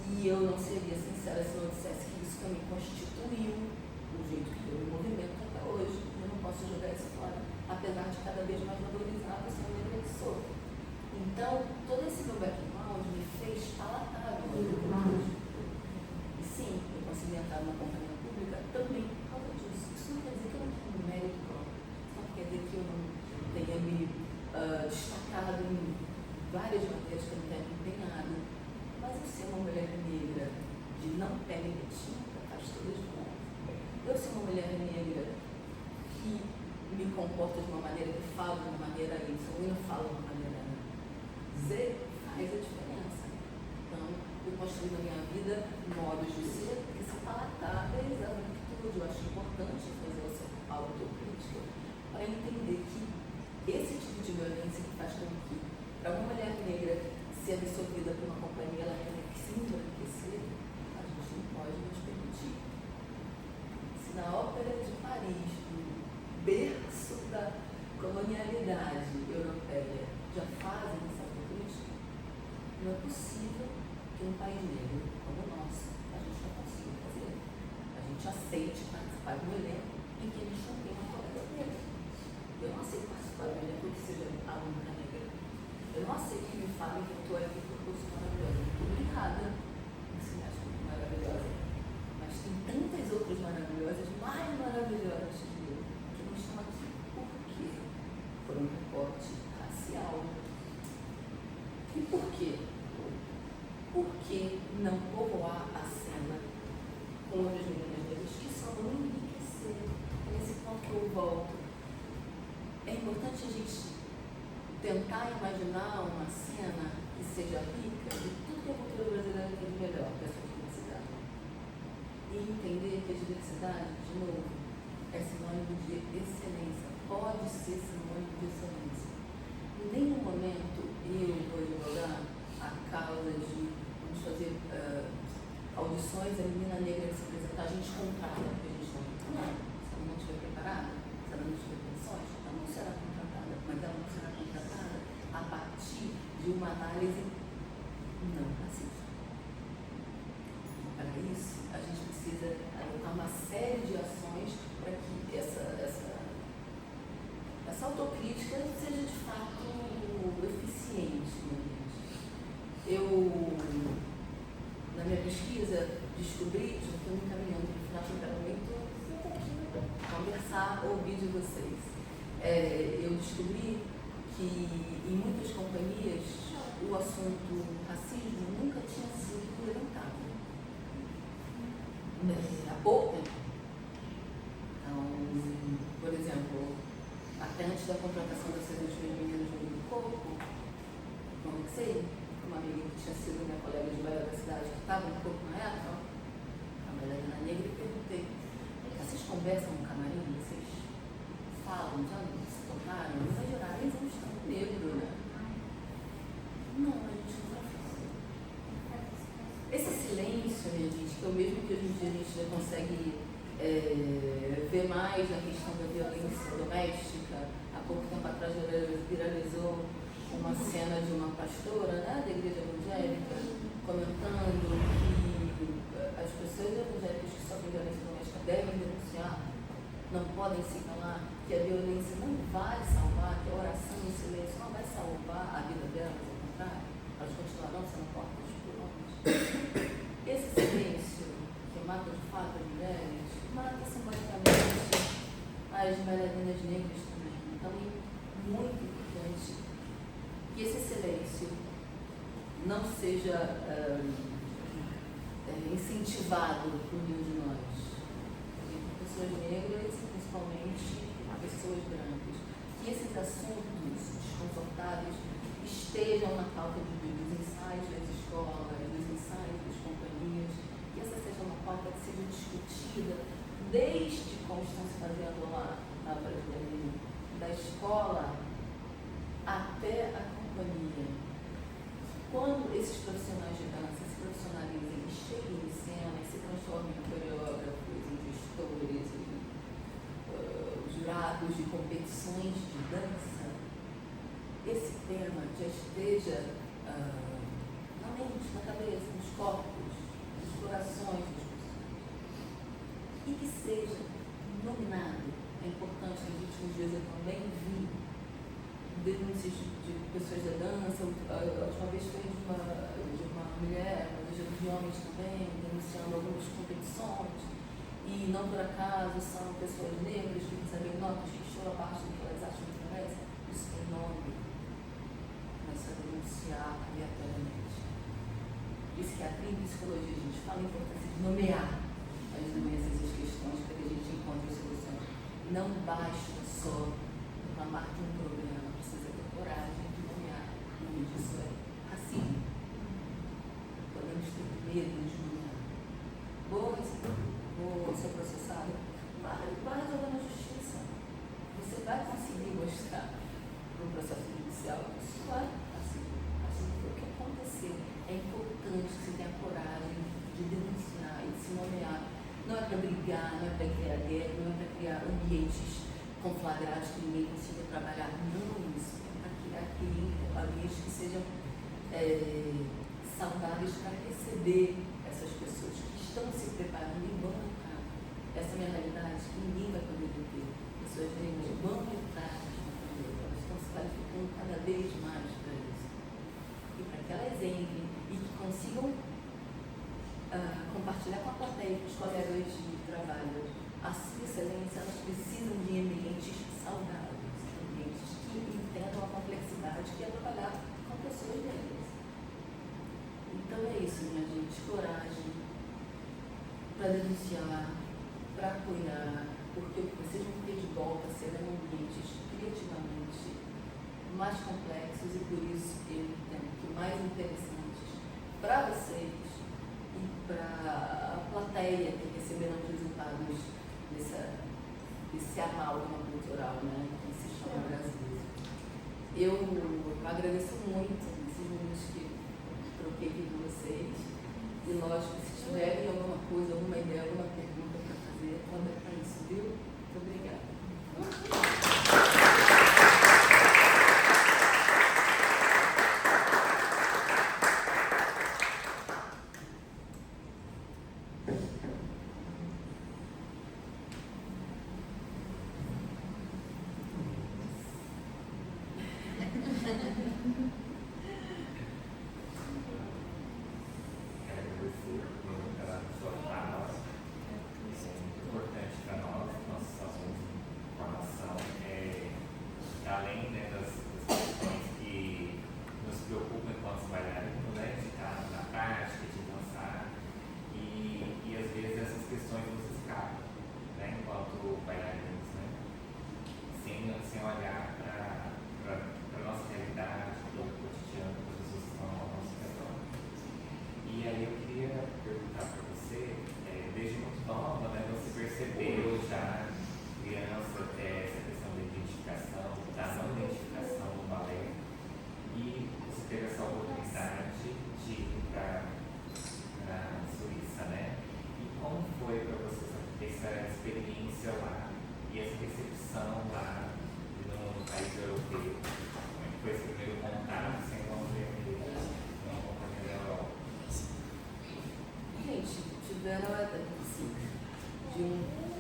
E eu não seria sincera se não dissesse que isso também constituiu o jeito que eu me movimento até hoje. Eu não posso jogar isso fora, apesar de cada vez mais valorizar a pessoa negra que sou. Então, todo esse meu background me fez palatável. E sim, eu consegui entrar numa companhia pública também por causa disso. Isso não quer dizer que eu não tenho mérito próprio. Isso não quer dizer que eu não tenha me destacado em várias matérias que eu não tenho empenhado. Mas mas eu ser uma mulher negra de não pele retinta faz toda a diferença. Eu ser uma mulher negra que me comporta de uma maneira, que falo de uma maneira Y, e não falo de uma maneira Z, faz a diferença. Então, eu construí na minha vida modos de ser que são palatáveis à virtude. Eu acho importante fazer essa autocrítica para entender que esse tipo de violência que faz com que, para uma mulher negra ser absorvida por uma companhia, ela tenha que se embranquecer, a gente não pode nos permitir. Se na Ópera de Paris, no berço da colonialidade europeia, já fazem essa autocrítica, não é possível que um país negro como o nosso, a gente não consiga fazer. A gente aceite participar de um elenco em que a gente não tem uma colega negra. Eu não aceito participar de um elenco que seja aluna negra. Eu não aceito que me falem que eu estou aqui porque eu sou maravilhosa. Muito obrigada. Você me acha muito maravilhosa. Mas tem tantas outras maravilhosas, mais maravilhosas que eu, que não estão aqui. Por quê? Por um recorte racial. E por quê? Por que não povoar a cena com outras meninas negras que só vão enriquecer? É nesse ponto que eu volto. É importante a gente tentar imaginar uma cena que seja rica de tudo que a cultura brasileira tem de melhor, que é a sua diversidade. E entender que a diversidade, de novo, é sinônimo de excelência, pode ser sinônimo de excelência. Em nenhum momento eu vou advogar a causa de vamos fazer audições, a menina negra que se apresentar, a gente contrata, porque a gente não. Se ela não estiver preparada, se ela não tiver condições, ela não será contratada, mas ela não será contratada a partir de uma análise não racista. Para isso, a gente precisa adotar uma série de ações para que essa autocrítica seja de fato eficiente. Eu, na minha pesquisa, descobri, já estou me encaminhando no final, eu quero muito conversar, ouvir de vocês. Eu descobri que em muitas companhias o assunto racismo nunca tinha sido levantado. Há pouco tempo. Então, por exemplo, até antes da contratação dessas últimas meninas do corpo, não sei, uma amiga que tinha sido minha colega de bairro da cidade, que estava um pouco na época, a Melania Negra, e perguntei: vocês conversam no camarim? Vocês falam? Já se tocaram? Não vai gerar, eles não estão negro, né? Não, a gente não vai falar. Esse silêncio, minha gente, que é o mesmo que hoje em dia a gente já consegue ver mais na questão da violência doméstica. Há pouco tempo atrás viralizou uma cena de uma pastora, né, da igreja evangélica, comentando que as pessoas evangélicas que sofrem violência doméstica devem denunciar, não podem se calar, que a violência não vai salvar, que a oração e o silêncio não vai salvar a vida delas, ao contrário, elas continuarão sendo portas por homens. Esse silêncio que mata de fato as mulheres, mata simbolicamente as bailarinas negras também. Então é muito importante que esse silêncio não seja incentivado por nenhum de nós. Por pessoas negras e principalmente pessoas brancas. Que esses assuntos desconfortáveis estejam na pauta dos ensaios das escolas, dos ensaios das companhias, que essa seja uma pauta que seja discutida desde como estão se fazendo lá na Brasileira, da escola até a companhia. Quando esses profissionais de dança se profissionalizem e cheguem em cena e se transformem em coreógrafos, em gestores, em jurados de competições de dança, esse tema já esteja na mente, na cabeça, nos corpos, nos corações das pessoas. E que seja nominado. É importante, nos últimos dias eu também vi denúncias de pessoas da dança. A última vez foi de uma mulher, mas já de homens também, denunciando algumas competições. E não por acaso são pessoas negras que recebem notas que estão abaixo do que elas acham que merecem. Isso tem nome. Começa a denunciar aleatoriamente. E se psicologia a gente fala a importância de nomear as doenças e as questões para que a gente encontre soluções. Não basta só reclamar de um problema, precisa ter coragem de nomear. O nome disso é racismo. Podemos ter medo de nomear. Vou ser processado, vai resolver na justiça. Você vai conseguir mostrar no processo judicial que isso é racismo. Racismo foi o que aconteceu. É importante que você tenha coragem de denunciar e de se nomear. Não é para brigar, não é para criar guerra, não é para criar ambientes conflagrados que ninguém consiga trabalhar. Não, isso é para criar ambientes que sejam saudáveis para receber essas pessoas que estão se preparando e vão entrar. Essa é a minha realidade, que ninguém vai poder deter. Pessoas negras vão entrar na família, elas estão se qualificando cada vez mais para isso. E para que elas entrem e que consigam compartilhar com a plateia, com os colegas de trabalho, a sua excelência, elas precisam de ambientes saudáveis, ambientes que entendam a complexidade que é trabalhar com pessoas negras. Então é isso, minha gente, coragem para denunciar, para apoiar, porque o que vocês vão ter de volta serão ambientes criativamente mais complexos e por isso eu entendo que mais interessantes para vocês e para a plateia que receberão os resultados desse amálgama cultural, né, que se chama Brasil. Eu agradeço muito esses minutos que troquei aqui com vocês e, lógico, se tiverem alguma coisa, alguma ideia, alguma pergunta para fazer, pode é para isso, viu? Muito obrigada.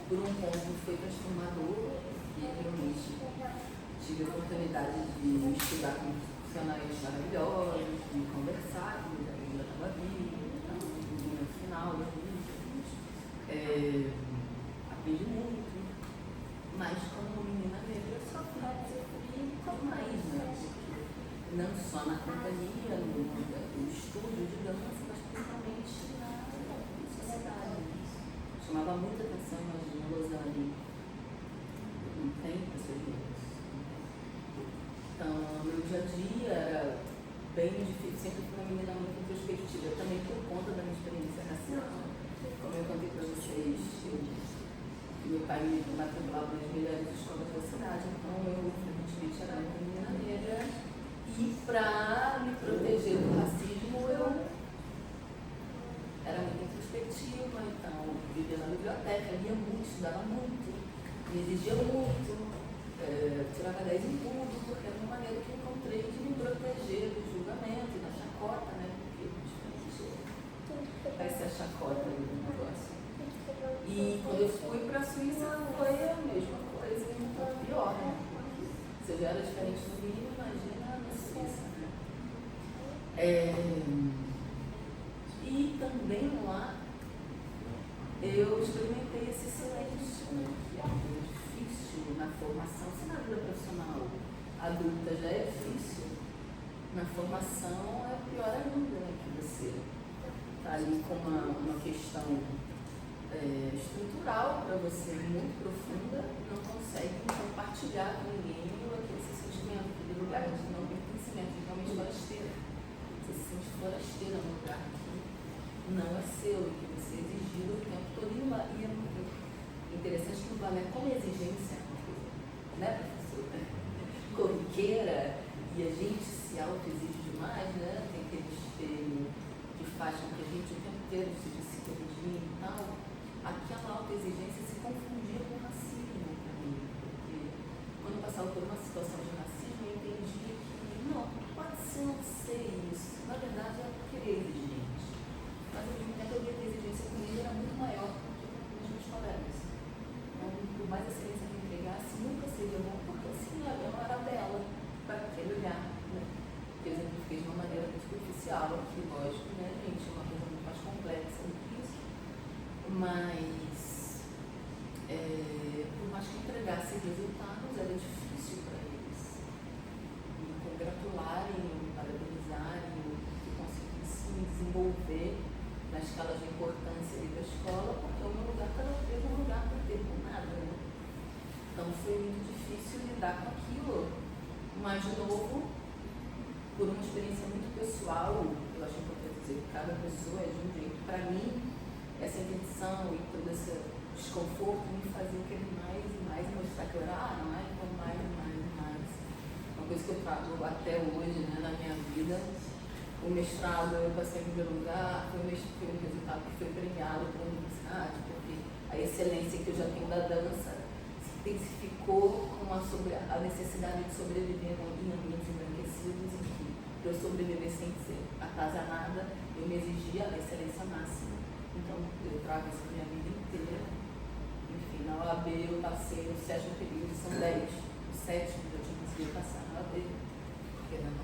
Por um ponto foi transformador e realmente tive a oportunidade de estudar com profissionais maravilhosos, de conversar, que ainda estava viva, no final da vida, aprendi muito, mas como menina negra eu só fui como mais, né? Porque não só na companhia, no estúdio de dança, mas principalmente na sociedade. Chamava muita atenção, imagina, Lausanne. Não tem pessoas negras. Então, meu dia a dia era bem difícil, sempre fui uma menina muito introspectiva, também por conta da minha experiência racial. Como eu contei para vocês, meu pai me matriculava nas melhores escolas da cidade, então eu frequentemente era uma menina negra e para me proteger do racismo eu era muito introspectiva, então vivia na biblioteca, lia muito, estudava muito, me exigia muito, tirava 10 em tudo, porque era uma maneira que eu encontrei de me proteger do julgamento e da chacota, né? Porque diferente vai ser a chacota ali do negócio. E quando eu fui para a Suíça foi a mesma coisa, e um pouco pior, né? Se já era diferente no Rio, imagina na Suíça, né? E também lá eu experimentei esse silêncio, né, que é muito difícil na formação, se na vida profissional adulta já é difícil, na formação é pior ainda, né, que você está ali com uma questão estrutural para você, muito profunda, não consegue compartilhar com ninguém aquele seu sentimento, aquele lugar de não pertencimento, de realmente forasteira. Você se sente forasteira num lugar que não é seu e que você exigiu o tempo todo. E é muito interessante que o balé, como exigência, é uma coisa, né, professora? Corriqueira, e a gente se auto-exige demais, né? Tem aquele espelho que faz com que a gente o tempo inteiro se corrigir e tal. Aquela autoexigência se confundia com racismo para mim, porque quando eu passava por uma situação de racismo, eu entendia que não, pode ser não ser isso. Na verdade, eu queria exigir gente. Mas ao mesmo tempo, eu via que a exigência comigo era muito maior do que com os meus colegas. Então, por mais excelência que eu entregasse, nunca seria bom, porque assim, eu não era bela para aquele olhar, né? Por exemplo, eu fiquei de uma maneira muito superficial aqui, lógico, né, gente? É uma coisa muito mais complexa do que isso. Mas, por mais que entregasse resultados, era difícil para eles me congratularem, parabenizarem, que conseguisse me desenvolver na escala de importância da escola, porque o meu lugar estava preso um lugar para ter com nada, né? Então foi muito difícil lidar com aquilo, mas de novo, por uma experiência muito pessoal, eu acho importante dizer que cada pessoa é de um jeito. Para mim, essa intenção e todo esse desconforto me fazia querer mais e mais, mostrar que eu era mais. Uma coisa que eu trago até hoje, né, na minha vida. O mestrado eu passei em primeiro lugar, foi um resultado que foi premiado pela universidade, porque a excelência que eu já tenho da dança se intensificou com a necessidade de sobreviver em ambientes embranquecidos, em que para eu sobreviver sem ser atazanada, eu me exigia a excelência máxima. Então, eu trago isso a minha vida inteira. Enfim, na OAB eu passei no 7º período, são 10. No 7º eu tinha conseguido passar na OAB. Porque não,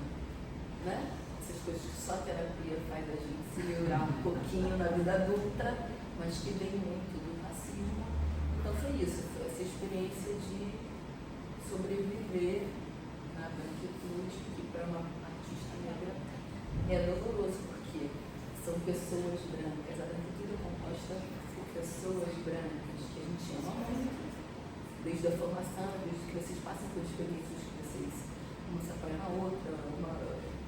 né? Essas coisas que só a terapia faz a gente se melhorar um pouquinho na vida adulta, mas que vem muito do racismo. Então foi isso, foi essa experiência de sobreviver na branquitude, que para uma artista negra é doloroso, porque são pessoas brancas, a branquitude é composta por pessoas brancas que a gente ama muito, desde a formação, desde que vocês passam por experiências que vocês, uma se apoia na outra,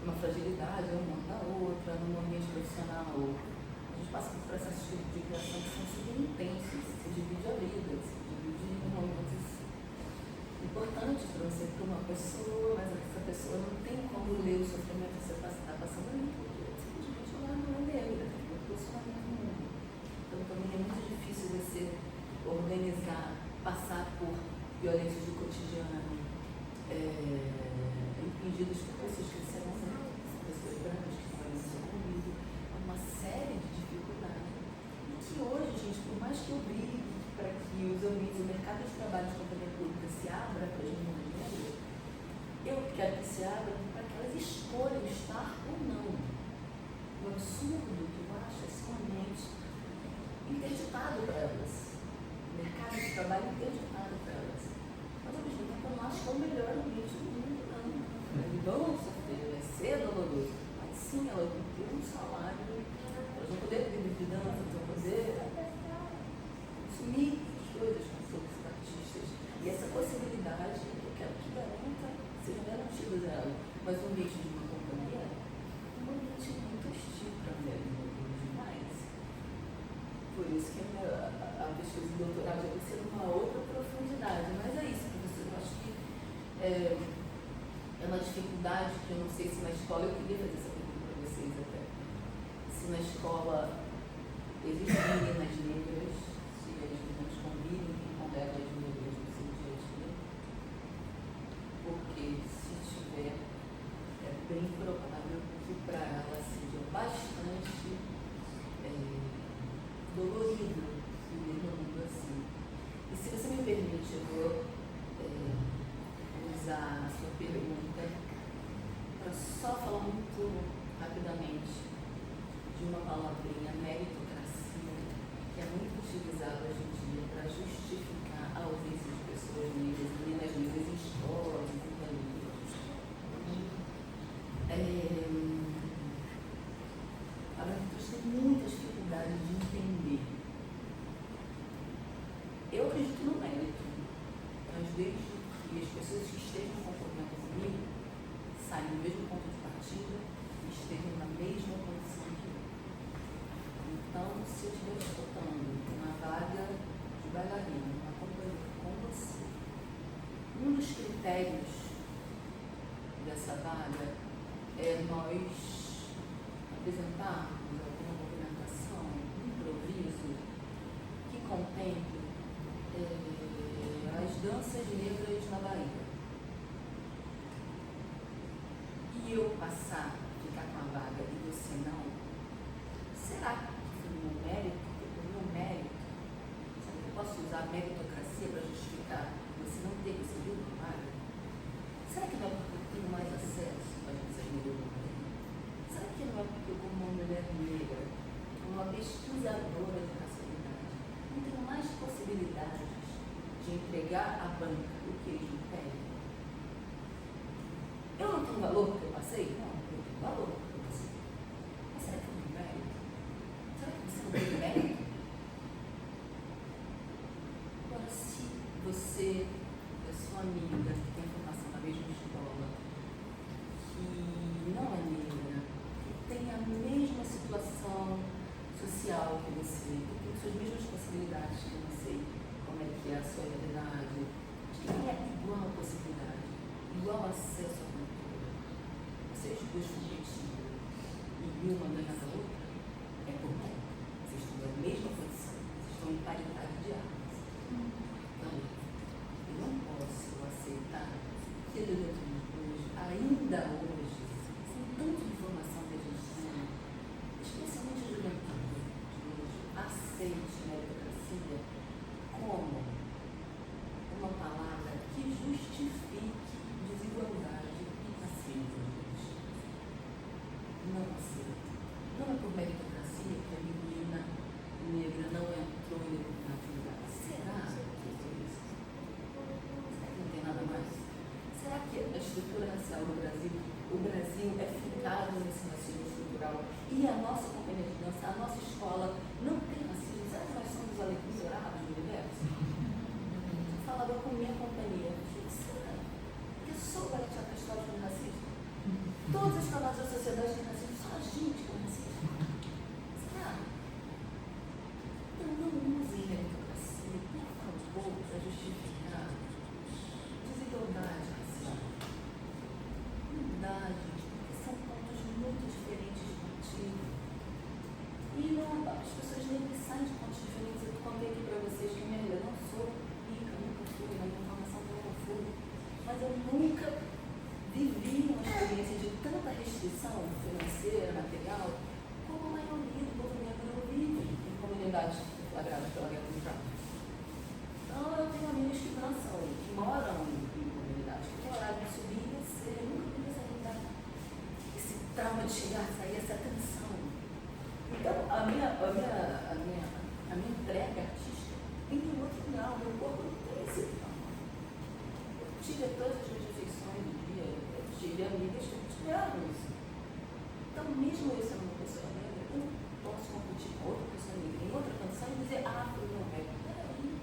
uma fragilidade, uma da outra, no ambiente profissional. A gente passa por processos de criação que são super intensos, se divide a vida, se divide em momentos importantes para você, para uma pessoa, mas essa pessoa não tem como ler o sofrimento que você está passando ali, porque simplesmente ela não é negra, tem um posicionamento no mundo. Então também é muito difícil você organizar, passar por violências do cotidiano, impingidas por pessoas que disseram pessoas brancas que moram no seu convívio, é uma série de dificuldades. E que hoje, gente, por mais que eu brigue para que os ambientes, o mercado de trabalho de companhia pública se abra para as mulheres negras, eu quero que se abra para que elas escolham estar ou não. O absurdo que eu acho é somente interditado para elas. O mercado de trabalho interditado para elas. Mas ao mesmo tempo eu não acho que é o melhor ambiente do mundo, não. Vão sofrer, vai ser doloroso. Mas sim, elas vão ter um salário, elas vão poder viver de dança, elas vão poder consumir coisas com todos os artistas. E essa possibilidade, eu quero que garanta, seja garantida dela. Mas o ambiente de uma companhia é um ambiente muito hostil para mulheres negras demais. Por isso que a pesquisa de doutorado já vai ser uma outra profundidade. Mas é isso, professor. Eu acho que é uma dificuldade que eu não sei se na escola, eu queria fazer essa pergunta para vocês até. Se na escola existem meninas negras, se as meninas convivem com colegas negras no seu dia a dia, porque se tiver, é bem provável que para ela seja bastante dolorido viver no mundo assim. E se você me permite, eu vou usar a sua pergunta para só falar muito rapidamente de uma palavrinha, meritocracia, que é muito utilizada hoje em dia para justificar a ausência de pessoas negras, meninas negras em escolas, em famílias. A branquitude tem muitas saem do mesmo ponto de partida e estejam na mesma condição que eu. Então, se eu estiver disputando uma vaga de bailarina, uma companhia com você, um dos critérios dessa vaga é nós apresentarmos alguma movimentação, um improviso que contemple as danças negras na Bahia. E eu passar, ficar com a vaga e você não, será que foi o meu mérito? Foi o meu mérito? Será que eu posso usar a meritocracia para justificar você não ter recebido a vaga? Será que não é porque eu tenho mais acesso às danças negras na Bahia? Será que não é porque eu, como uma mulher negra, uma pesquisadora de racialidade, não tenho mais possibilidades de entregar à banca o que eles me pedem? Eu não tenho valor porque eu passei? Não, eu tenho valor porque eu passei. Mas será que eu tenho mérito? Será que você não tem mérito? Agora, se você é sua amiga que tem formação na mesma escola, que não é negra, que tem a mesma situação social que você, que tem suas mesmas possibilidades que você, como é que é a sua realidade, que tem igual possibilidade, igual acesso à cultura, vocês duas competindo e uma ganha da outra, é por bem. Vocês estão na mesma posição, vocês estão em paridade de armas. Então, eu não posso aceitar que a diretriz hoje, ainda hoje, com tanta informação que a gente tem, especialmente a juventude hoje, aceite meritocracia como uma palavra que justifique desigualdade e racismo. Não aceito. Não é por meritocracia que a menina negra não entrou em determinada lugar. Será que é isso? Será que não tem nada mais? Será que a estrutura racial do Brasil, o Brasil é fincado nesse racismo estrutural e a nossa companhia de dança, a nossa escola não tem racismo? Será que nós somos os alecrim dourados do universo? Eu falava com minha companhia, será que eu sou para te atestar de racismo? Todas as camadas da sociedade têm racismo, só a gente tem racismo. Será? Então não usem meritocracia, por favor, para justificar desigualdade racial. Não dá, gente, porque são pontos muito diferentes de partida. E não, as pessoas nem saem de pontos diferentes. Eu contei aqui para vocês que eu não sou rica, nunca fui, na minha formação também não fui, mas eu nunca vivi uma experiência de tanta restrição financeira, material, como a maioria do povo negro vive em comunidades flagradas pela guerra mundial. Então, eu tenho amigos que dançam, que moram em comunidades, que têm horário de subir e descer, eu nunca vi essa realidade. Esse trauma de chegar, sair, essa tensão. Então, a minha entrega artística vem de um outro grau, meu corpo não tem esse trauma. Eu tive todas as rejeições do dia, eu tive amigas que tiveram isso. Então, mesmo eu sendo uma pessoa negra, eu não posso competir com outra pessoa negra em outra canção e dizer, foi meu mérito. Peraí,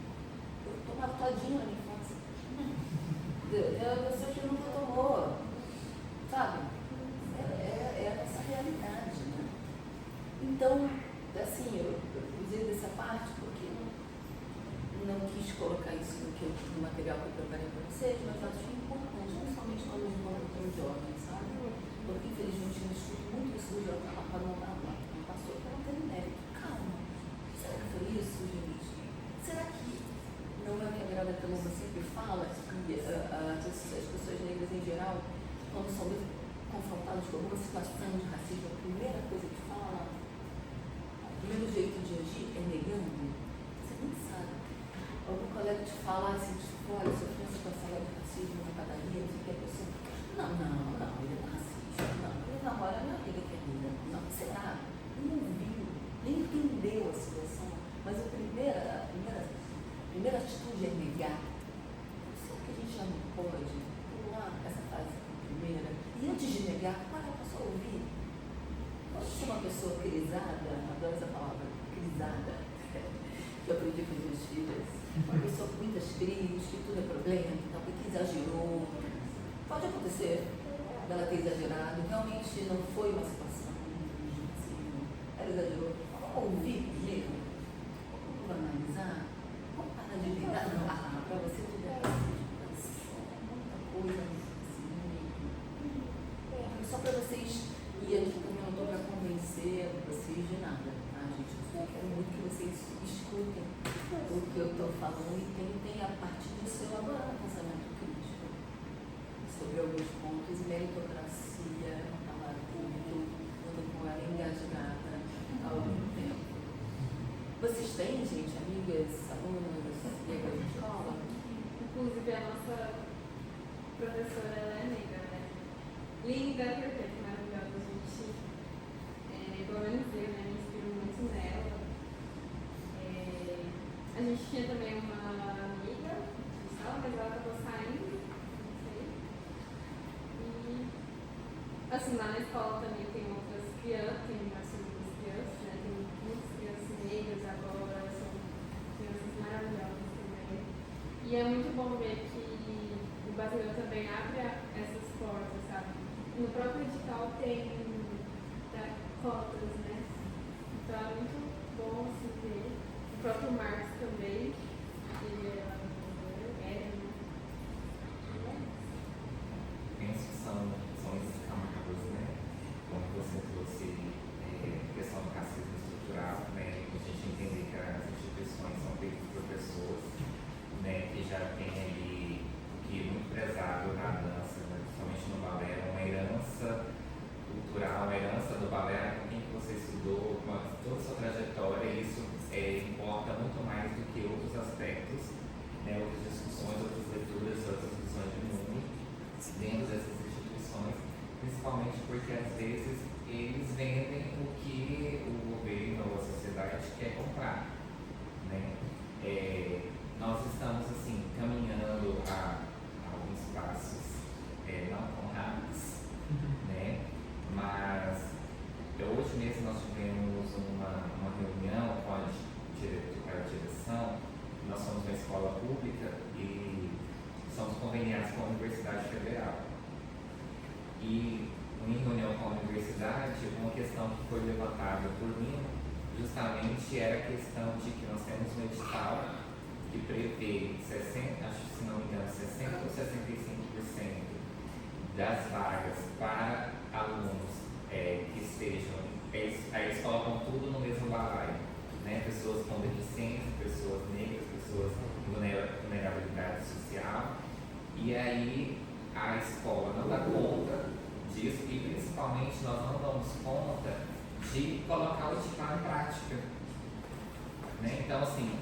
eu tomava todinho na minha infância. Você que nunca tomou, sabe? É essa realidade, né? Então, assim, eu usei dessa parte porque não quis colocar isso no material que eu preparei para vocês, mas acho importante, não somente quando eu encontro jovens, sabe? Porque infelizmente eu estudo muito isso do jovem, não passou, porque não tem mérito. Calma, será que foi isso, gente? Será que não é o que a Mirada Teloma sempre fala, que as pessoas negras em geral, quando são confrontadas com alguma situação de racismo, a primeira coisa que fala, o primeiro jeito de agir é negando? Você nem sabe. Algum colega te fala assim, tipo, olha, se eu fosse situação de racismo na padaria, não sei o que, a pessoa, não, ele não é racista, não, ele namora a minha amiga que é negra, não, será? Ele não viu, nem entendeu a situação, mas a primeira atitude é negar. Será que a gente já não pode pular essa fase primeira? E antes de negar, para a pessoa ouvir. Pode ser uma pessoa crisada, adoro essa palavra, crisada, que eu aprendi com as minhas filhas. Uma pessoa com muitas crises, que tudo é problema, que talvez que exagerou. Pode acontecer. dela ter exagerado, realmente não foi uma situação assim, ela exagerou. Vamos ouvir primeiro, vamos analisar, vamos parar de brigar, não, para você tudo é assim, muita coisa assim, só para vocês, e aqui também não estou para convencer vocês de nada, tá, gente? Eu quero muito que vocês escutem o que eu estou falando e tentem, a partir disso, elaborar um pensamento crítico sobre alguns pontos, meritocracia, trabalho público, eu estou com ela engasgada há algum tempo. Vocês têm, gente, amigas, alunas, colegas de escola? Inclusive, a nossa professora, ela é negra, né? Linda, perfeita, maravilhosa. A gente, pelo menos eu, né, me inspiro muito nela. A gente tinha também uma amiga de sala, mas ela acabou saindo, não sei. E, assim, lá na escola também tem outras crianças, tem mais outras crianças, né? Tem muitas crianças negras agora, são crianças maravilhosas também. E é muito bom ver que o brasileiro também abre essas portas, sabe? No próprio edital tem cotas, né? Então é muito bom se ver. O próprio Marx também, ele é né? Penso que são esses camadas, né? Como você trouxe questão do racismo estrutural, né? A gente entender que as instituições são feitas por pessoas, né? Que já tem ali o que é muito prezado na dança, né? Principalmente no balé, uma herança cultural, uma herança do balé, com quem que você estudou, com toda a sua trajetória, e isso importa muito mais do que outros aspectos, né? Outras discussões, outras leituras, outras visões de mundo dentro dessas instituições, principalmente porque às vezes eles vendem o que o governo ou a sociedade quer comprar, né? Nós estamos assim caminhando a alguns passos não tão rápidos, né? Mas hoje mesmo nós tivemos uma reunião com a direção. Nós somos uma escola pública e somos conveniados com a Universidade Federal. E em reunião com a universidade, uma questão que foi levantada por mim justamente era a questão de que nós temos um edital que prevê 60, acho que se não me engano, 60 ou 65% das vagas para alunos que estejam, aí eles colocam tudo no mesmo balaio, né? Pessoas com deficiência, pessoas negras, pessoas com vulnerabilidade social, e aí a escola não dá conta disso e principalmente nós não damos conta de colocar o edital em prática, né? Então assim,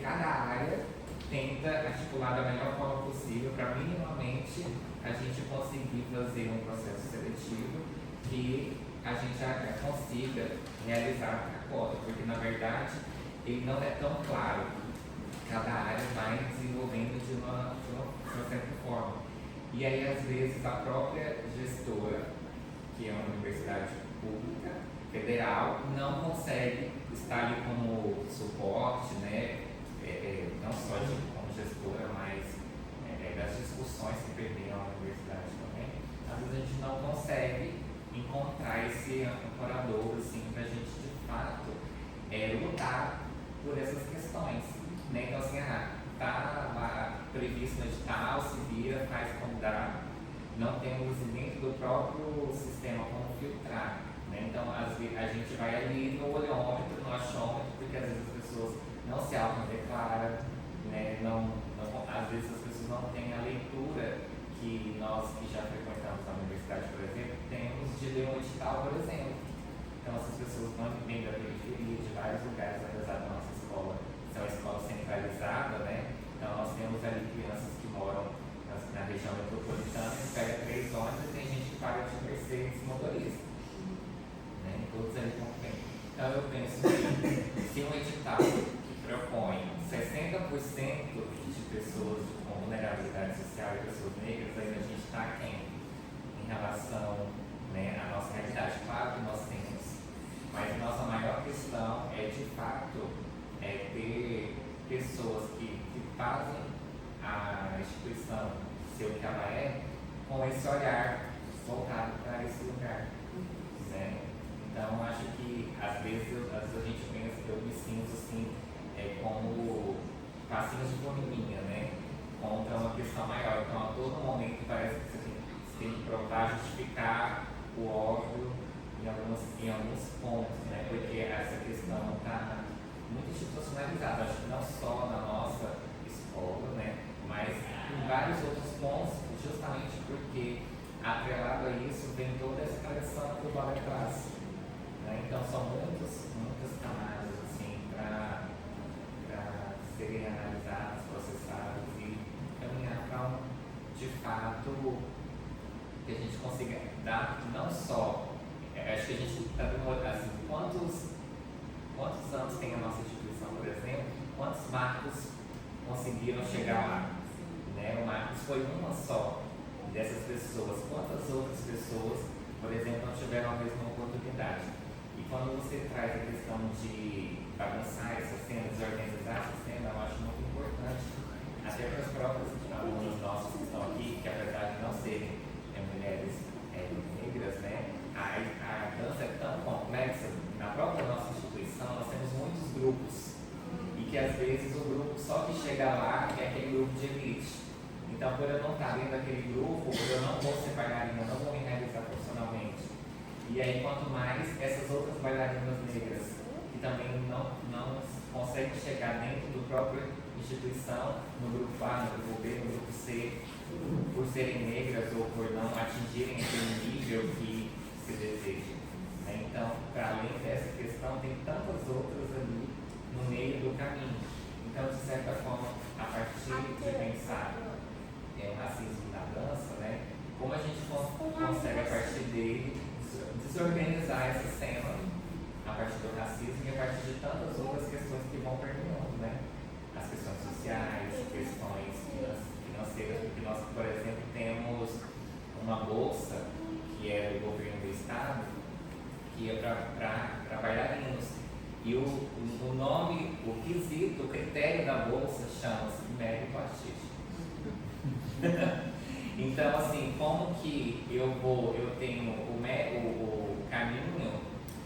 cada área tenta articular da melhor forma possível para minimamente a gente conseguir fazer um processo seletivo que a gente já consiga realizar a cota, porque na verdade ele não é tão claro. Cada área vai desenvolvendo de uma certa forma. E aí às vezes a própria gestora, que é uma universidade pública, federal, não consegue estar ali como suporte, né? Não só como gestora, mas das discussões que permeiam a universidade também. Às vezes a gente não consegue encontrar esse ancorador assim, para a gente de fato lutar por essas questões, né? Então assim, está lá previsto no edital, se vira, faz como dá, não temos dentro do próprio sistema como filtrar, né? Então a gente vai ali no olhômetro, no achômetro, porque às vezes as pessoas não se autodeclaram, né? Às vezes as pessoas não têm a leitura que nós que já frequentamos a universidade, por exemplo, temos de ler um edital, por exemplo. Então essas pessoas vêm da periferia, de vários lugares, apesar da nossa escola ser uma escola centralizada, né? Então nós temos ali crianças que moram na região metropolitana, que pega 3 ônibus e tem gente que paga de Mercedes motorista, né? Todos ali compreendem. Então eu penso que se um edital que propõe 60% de pessoas com vulnerabilidade social e pessoas negras, ainda a gente está aquém em relação, né, à nossa realidade. Claro que nós temos, mas a nossa maior questão é de fato ter pessoas que fazem a instituição ser o que ela é com com esse olhar voltado para esse lugar. Né? Então, acho que às vezes a gente pensa, eu me sinto assim, como passinhos de formiguinha, né? Contra uma questão maior. Então, a todo momento parece que você tem que provar, justificar o óbvio em alguns pontos, né? Porque essa questão está muito institucionalizada, acho que não só na nossa escola, né? Mas em vários outros pontos, justamente porque atrelado a isso vem toda essa tradição que o Balé traz. Né? Então são muitas camadas assim, para serem analisadas, processadas e caminhar para de fato que a gente consiga dar não só, acho que a gente está vendo assim, quantos anos tem a nossa instituição, por exemplo, quantos marcos conseguiram chegar lá. Né? O Marcos foi uma só dessas pessoas. Quantas outras pessoas, por exemplo, não tiveram a mesma oportunidade? E quando você traz a questão de bagunçar essa cena, desorganizar essa cena, eu acho muito importante, até para as próprias alunas nossas que estão aqui, que apesar de não serem mulheres negras, né, a dança é tão complexa. Na própria nossa instituição, nós temos muitos grupos. E que às vezes o grupo só que chega lá é aquele grupo de elite. Então, por eu não estar dentro daquele grupo, por eu não vou ser bailarina, não vou me realizar profissionalmente. E aí, quanto mais essas outras bailarinas negras, que também não conseguem chegar dentro do próprio instituição, no grupo A, no grupo B, no grupo C, por serem negras ou por não atingirem aquele nível que se deseja. Então, para além dessa questão, tem tantas outras ali no meio do caminho. Então, de certa forma, a partir de pensar o racismo na dança, né, como a gente consegue, a partir dele, desorganizar essa cena a partir do racismo e a partir de tantas outras questões que vão permeando, né? As questões sociais, questões financeiras, porque nós, por exemplo, temos uma bolsa que é do governo do estado, que é para bailarinos. E o nome, o quesito, o critério da bolsa chama-se mérito artístico. Então, assim, como que eu tenho o caminho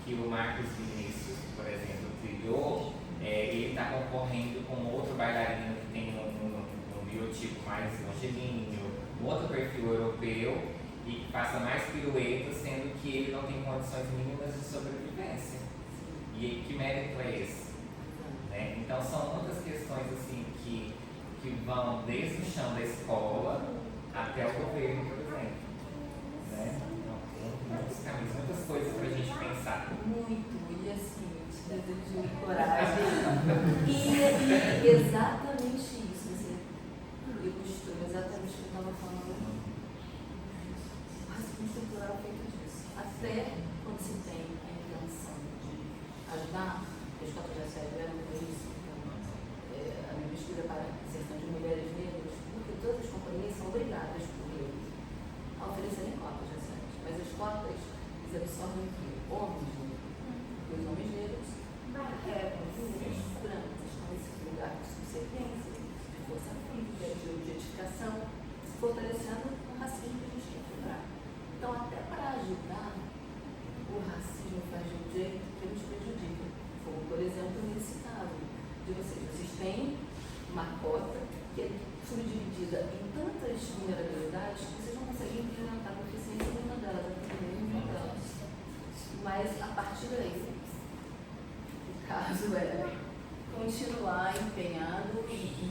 que o Marcos Vinícius, por exemplo, trilhou, ele está concorrendo com outro bailarino que tem um biotipo mais longilíneo, um outro perfil europeu e que passa mais piruetas, sendo que ele não tem condições mínimas de sobrevivência. E que mérito é esse? Né? Então, são muitas questões assim que vão desde o chão da escola até o governo, por exemplo. Né? Então, muitos caminhos, muitas coisas para a gente pensar. Muito, e assim, te desejo coragem. E exatamente isso, você ilustrou exatamente o que eu estava falando. O racismo estrutural é feito disso. Até quando se tem a intenção de ajudar, a escola de assédio era por isso, a minha pesquisa para a inserção de mulheres negras, porque todas as companhias são obrigadas por lei a oferecerem cotas de assédio, mas as cotas eles absorvem o quê? Homens negros. E os homens negros carregam mulheres brancas, estão nesse lugar de subserviência, de força física, de objetificação, se fortalecendo o racismo que a gente quer quebrar. Então, até para ajudar, o racismo faz de um jeito que nos prejudica. Como, por exemplo, nesse caso, de vocês têm uma cota que é subdividida em tantas vulnerabilidades que vocês não conseguem implementar a proficiência nenhuma delas, nenhuma delas. Mas, a partir daí, o caso é continuar empenhado porque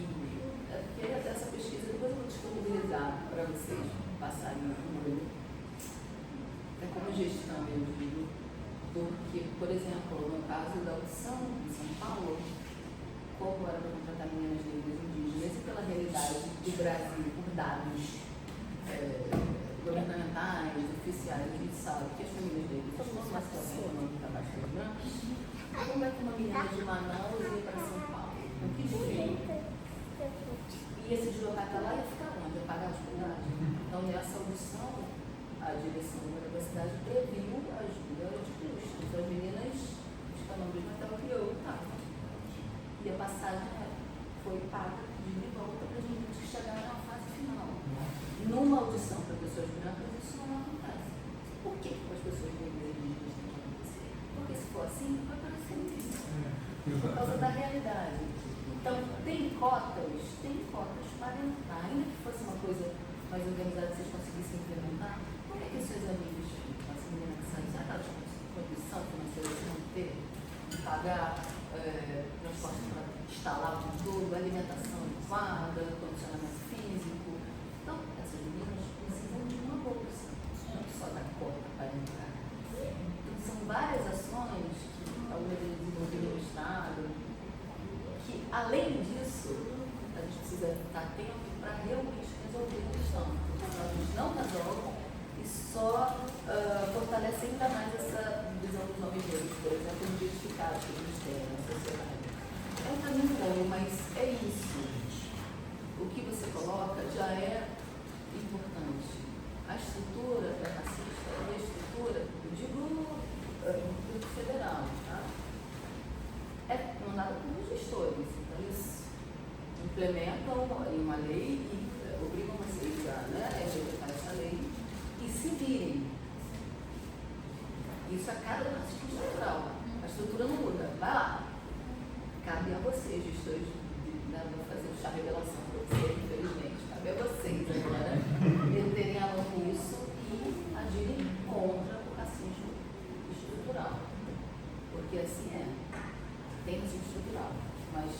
essa pesquisa depois eu vou disponibilizar para vocês passarem no olho. É como gestão, eu digo, porque, por exemplo, no caso da audição em São Paulo, como era para contratar meninas negras indígenas, e pela realidade do Brasil, por dados governamentais, oficiais, a gente sabe que as famílias negras estão numa situação econômica bastante grande. Como é que uma menina de Manaus ia para São Paulo? Com que dinheiro? Ia se deslocar até lá e ia ficar onde? Ia pagar a hospedagem. Então, nessa audição, a direção da universidade previu a ajuda de custo. Então, as meninas, os canônicos, mas ela criou, e a passagem foi paga de volta para as meninas que chegaram à fase final. Numa audição para pessoas brancas, isso não acontece. Por que com as pessoas negras e indígenas tem que acontecer? Porque se for assim, vai parecer isso. Por causa da realidade. Então, tem cotas para entrar. Ainda que fosse uma coisa mais organizada, vocês conseguissem implementar, por que seus amigos, as meninas que saem, será que elas têm condição financeira de não ter, de pagar transporte para instalar o tudo, alimentação adequada, condicionamento físico? Então, essas meninas precisam de uma bolsa, não só da cota para entrar. Então, são várias ações que algumas vezes desenvolveram no Estado, que, além disso, a gente precisa estar atento para realmente resolver a questão. Porque a gente não resolve e só fortalece ainda mais essa visão dos homens negros, por exemplo, identificados que eles têm na sociedade. É um caminho longo, mas é isso. O que você coloca já é importante. A estrutura é racista, é a estrutura, eu digo, do federal, tá? É mandada por gestores. Então, eles implementam uma lei e obrigam vocês a executar essa lei e se virem. Isso é a cara do racismo estrutural. A estrutura não muda. Vai lá. Cabe a vocês, gestores, vou fazer o chá revelação para vocês, infelizmente. Cabe a vocês agora meterem a mão nisso e agirem contra o racismo estrutural. Porque assim é. Tem racismo estrutural, mas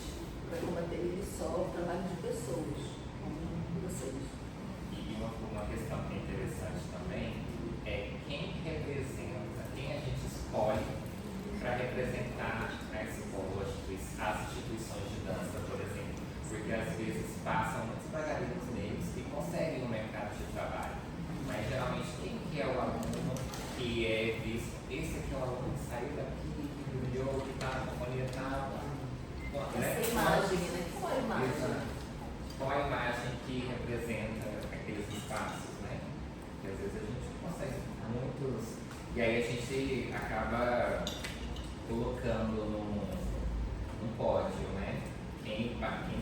para combater ele só o trabalho de pessoas, como vocês. E uma questão que é interessante também é quem representa, quem a gente escolhe para representar esse povo, as instituições de dança, por exemplo. Porque às vezes passam muitos bailarinos negros que conseguem um mercado de trabalho, mas geralmente quem que é o aluno que é visto, esse aqui é o aluno que saiu daqui, que brilhou, que está na companhia tal. Essa imagem, né? Qual a imagem? Qual a imagem que representa aqueles espaços, né? Que às vezes a gente consegue muitos. E aí a gente acaba colocando num pódio, né? Quem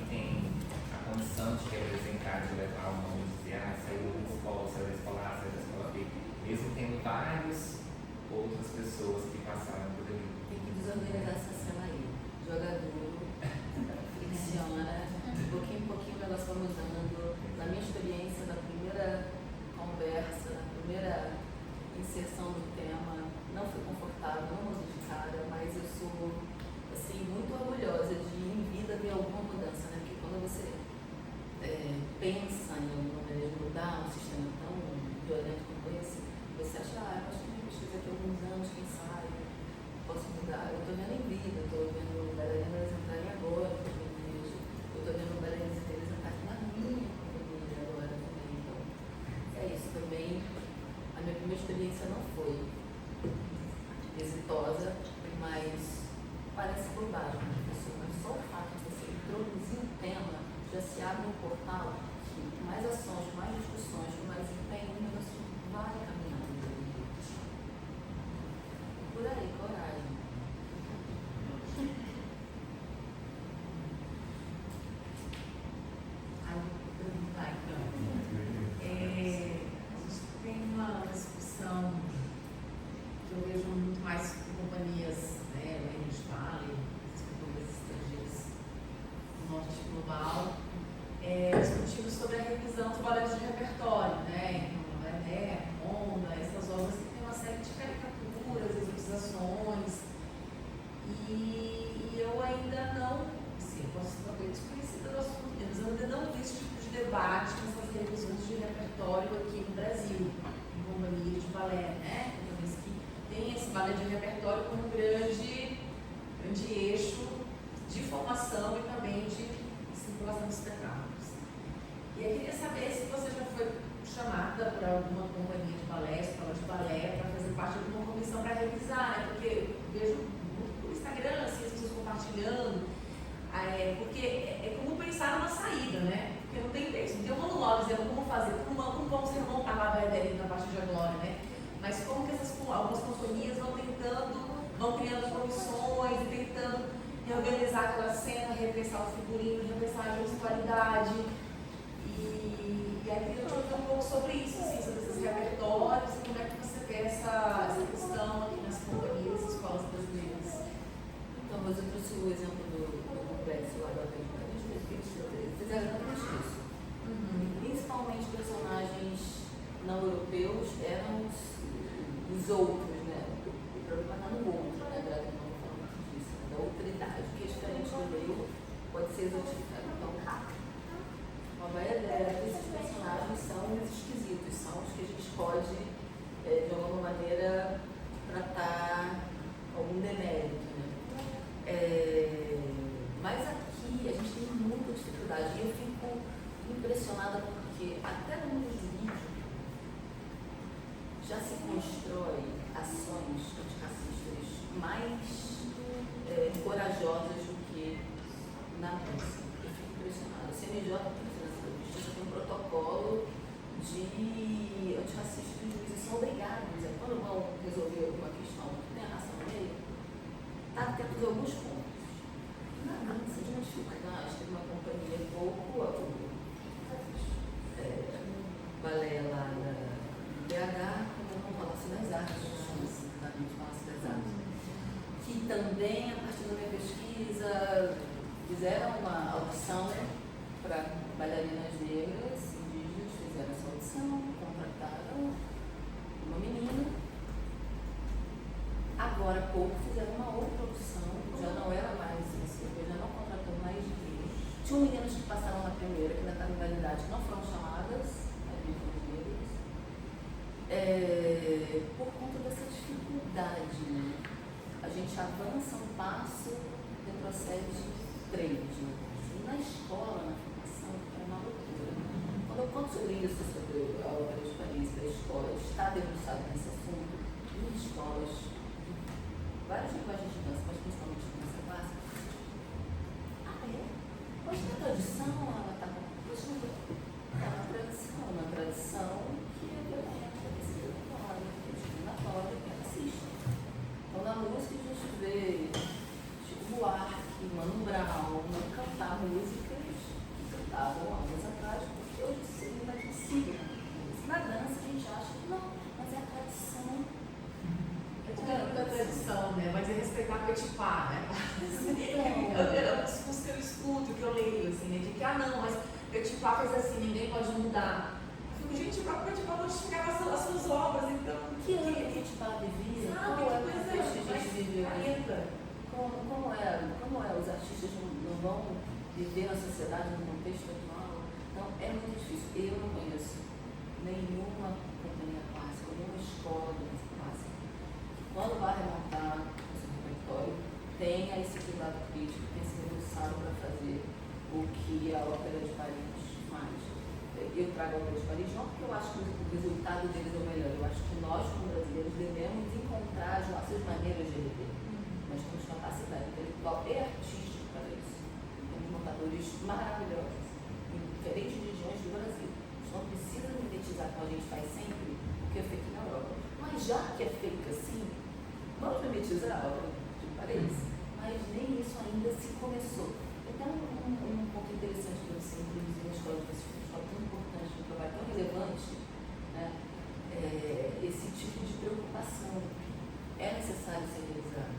tem a condição de representar, de levar o nome e dizer, saiu da escola, saiu da escola B, mesmo tendo várias outras pessoas que passaram por ali. Tem que desorganizar essa cena aí. Jogador, fricciona, né? De pouquinho em pouquinho o negócio vai mudando. Na minha experiência, na primeira conversa, na primeira inserção do tema, não foi confortável, não mudei de cara, mas eu sou assim, muito orgulhosa de em vida ver alguma mudança, né? Porque quando você pensa em alguma maneira de mudar um sistema tão violento como esse, você acha, eu acho que a gente precisa daqui a alguns anos, quem sabe, posso mudar. Eu estou vendo em vida, estou vendo bailarinas entrarem agora na companhia, eu estou vendo bailarinas inteiras entrarem na minha companhia agora também. Então, é isso também. A minha primeira experiência não foi exitosa, mas parece bobagem, mas só o fato de você introduzir um tema, já se abre um portal que mais ações, mais discussões, mais empenho, o negócio vai caminhando. Por aí, coragem. Vai, então. A gente tem uma discussão que eu vejo muito mais com companhias, né, o English Valley, as companhias estrangeiras do norte global, discutindo sobre a revisão dos balés de repertório, né? Então, balé, onda, essas obras que tem uma série de caricaturas, exorcizações, e eu ainda não, assim, eu posso estar bem desconhecida do assunto, mas eu ainda não vi esse tipo de debate nessas revisões de repertório aqui no Brasil, em companhias de balé, né? Companhias que tem esse balé de repertório como um grande eixo de formação e também de circulação de espetáculos. E eu queria saber se você já foi chamada por alguma companhia de balé, escola de balé, para fazer parte de uma comissão para revisar, né? Porque eu vejo muito no Instagram, assim, as pessoas compartilhando, porque é como pensar numa saída, né? Porque não tem texto, não tem um manual dizendo como fazer, como vamos remontar a bailarinas na parte de agora, né? Mas como que algumas companhias vão criando comissões e tentando reorganizar aquela cena, repensar o figurino, repensar a gestualidade. E E aí eu queria te ouvir um pouco sobre isso, assim, sobre esses repertórios e como é que você vê essa questão aqui nas companhias e escolas brasileiras. Então, mas eu trouxe o exemplo do complexo lá da Tecnologia, eles fizeram exatamente isso. Principalmente personagens não europeus eram os outros, né? O problema está no outro, né? A Grada não fala muito disso, né? Da outridade, que é diferente do meio, pode ser exotificado. Então, uma boa ideia é que esses personagens são os esquisitos, são os que a gente pode, de alguma maneira, tratar algum demérito, né? Mas aqui a gente tem muita dificuldade e eu fico impressionada porque até no mundo jurídico já se constrói ações antirracistas mais corajosas do que na Rússia. Eu fico impressionada. O CNJ, a Justiça, tem um protocolo de antirracista dos juízes, são obrigados, quando vão resolver alguma questão que tem a raça no meio, está atento a alguns pontos. Na Rússia, de uma dificuldade, tem uma companhia pouco, balé lá na BH, como o Palácio das Artes, exatamente o Palácio das Artes, que também, a partir da minha pesquisa, fizeram uma audição para bailarinas negras, indígenas, fizeram essa audição, contrataram uma menina. Agora há pouco fizeram uma outra audição, já não era mais isso, já não contratou mais ninguém. Tinham meninas que passaram na primeira, que na modalidade não foram chamadas, por conta dessa dificuldade, né? A gente avança um passo e retrocede 3. Né? E na escola, na formação, é uma loucura. Quando eu conto sobre isso, sobre a Ópera de Paris, a escola está debruçada nesse assunto, em escolas, várias linguagens de dança, mas principalmente de dança clássica. Hoje na tradição, ela está com. É uma tradição que é discriminatória, que é racista. Então, na música, a gente vê Chico Buarque, Mano Brown, cantar músicas que cantavam anos atrás, porque hoje seria inadmissível. Na dança, a gente acha que não, mas é a tradição. É a tradição, né? Mas é respeitar Petit Pas, né? É o discurso que eu escuto, que eu leio, assim, né? De que, não, mas Petit Pas fez assim, ninguém pode mudar. Eu fico, gente, o próprio Petit Pas modificava as suas obras, então. Que ano que Petit Pas vivia? Como é que a gente viveu? Como é? Os artistas não vão viver na sociedade, no contexto atual? Então, é muito difícil. Eu não conheço nenhuma companhia clássica, nenhuma escola de dança clássica. Quando vai remontar o seu repertório, tenha esse cuidado crítico, tenha se debruçado para fazer o que a Ópera de Paris faz. Eu trago a Ópera de Paris não porque eu acho que o resultado deles é o melhor, eu acho que nós, como brasileiros, devemos encontrar as nossas maneiras de viver. Nós temos capacidade intelectual e artística para isso. Temos montadores maravilhosos em diferentes regiões do Brasil. A gente não precisa mimetizar como a gente faz sempre o que é feito na Europa. Mas já que é feito assim, vamos mimetizar a Ópera de Paris? Mas nem isso ainda se começou. Então, um ponto interessante para você introduzir na escola de dança, uma escola tão importante, um trabalho tão relevante, né? Esse tipo de preocupação é necessário ser realizado.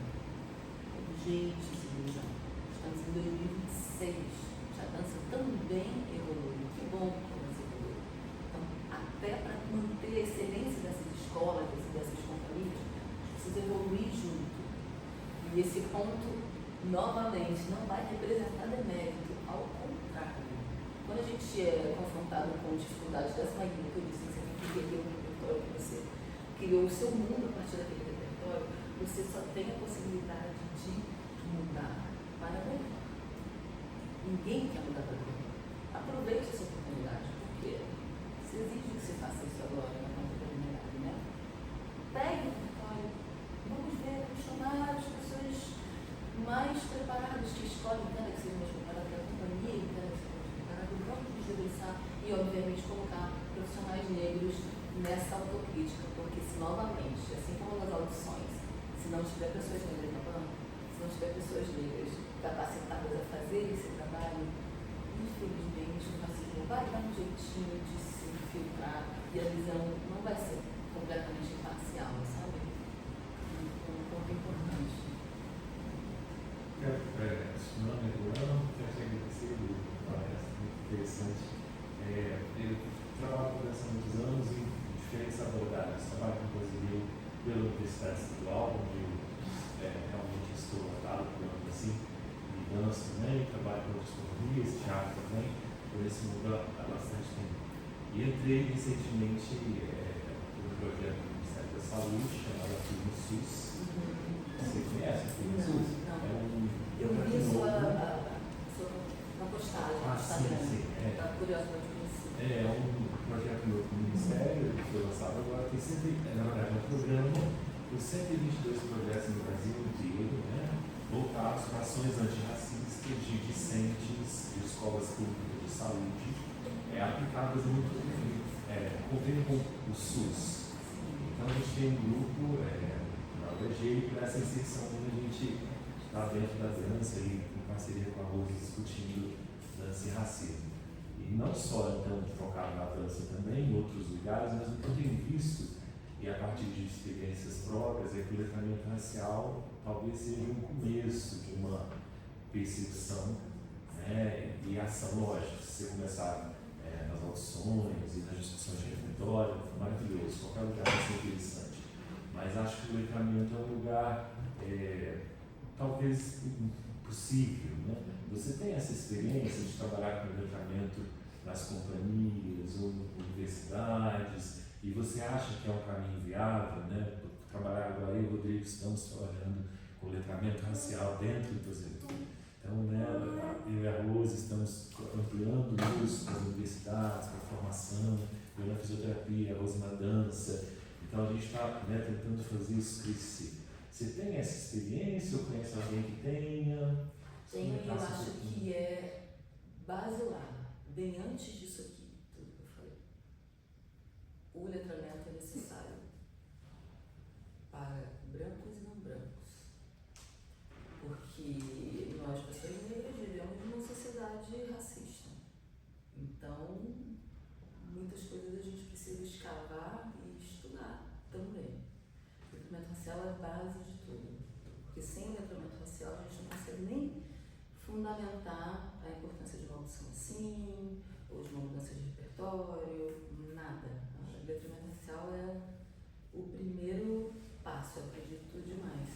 Urgente ser realizado. Estamos em 2026, a dança também evoluiu. Que bom que a dança evoluiu. Então, até para manter a excelência dessas escolas, dessas companhias, precisa evoluir junto. E esse ponto, novamente, não vai representar demérito, ao contrário. Quando a gente é confrontado com dificuldades dessa maneira, que eu disse, você tem que entender o repertório que você criou o seu mundo a partir daquele repertório, você só tem a possibilidade de mudar para melhor. Ninguém quer mudar para melhor. Aproveite essa oportunidade, porque se exige que você faça isso agora, na contemporaneidade, né? Pegue o repertório, vamos ver, vamos chamar as pessoas mais preparadas que escolhem, entenda que sejam mais preparadas, da companhia entenda que sejam mais preparadas, vamos nos debruçar e, obviamente, colocar profissionais negros nessa autocrítica, porque se novamente, assim como nas audições, se não tiver pessoas negras na banda, se não tiver pessoas negras capacitadas a fazer esse trabalho, infelizmente o racismo vai dar um jeitinho de se filtrar e a visão não vai ser completamente imparcial, sabe? Um ponto importante. Estimando o ano, que achei agradecido, parece muito interessante. Eu trabalho com dança há muitos anos em diferentes abordagens. Trabalho com brasileiro pela Universidade Estadual, onde eu realmente estou atado por ano assim, e danço também, trabalho com outras companhias, teatro também, por esse mundo há bastante tempo. E entrei recentemente no projeto do Ministério da Saúde, chamado Afirma SUS. Você conhece Afirma SUS? Não. Eu vi sua postagem no Instagram. Está curiosa para te conhecer. É um projeto novo do Ministério, que foi lançado agora, tem na verdade um programa com 122 projetos no Brasil inteiro, né, voltados para ações antirracistas de discentes de escolas públicas de saúde, aplicadas no convênio com o SUS. Então a gente tem um grupo na UEG para essa inserção onde a gente está dentro da dança e em parceria com a Rose discutindo dança e racismo. E não só, então, focado na dança também, em outros lugares, mas o que eu tenho visto, e a partir de experiências próprias, é que o letramento racial talvez seja um começo de uma percepção, né, e ação. Lógico, se você começar nas audições e nas discussões de refeitório, maravilhoso, qualquer lugar vai ser interessante. Mas acho que o letramento é um lugar, talvez, possível, né? Você tem essa experiência de trabalhar com letramento nas companhias ou universidades e você acha que é um caminho viável, né? Trabalhar agora, eu e o Rodrigo estamos trabalhando com letramento racial dentro do projeto. Então, né, eu e a Rose estamos ampliando isso para as universidades, para a formação, eu na fisioterapia, a Rose na dança. Então a gente está, né, tentando fazer isso crescer. Você tem essa experiência ou conhece alguém que tenha? Tenho, e eu acho que é basilar, bem antes disso aqui, tudo que eu falei. O letramento é necessário para brancos e não brancos, porque nós, pessoas negras, vivemos numa sociedade racista. Então, muitas coisas a gente precisa escavar e estudar também. O letramento racial é a base de tudo, porque sem o letramento racial a gente não consegue nem fundamentar a importância de uma audição assim, ou de uma mudança de repertório, nada. O letramento racial é o primeiro passo, eu acredito demais.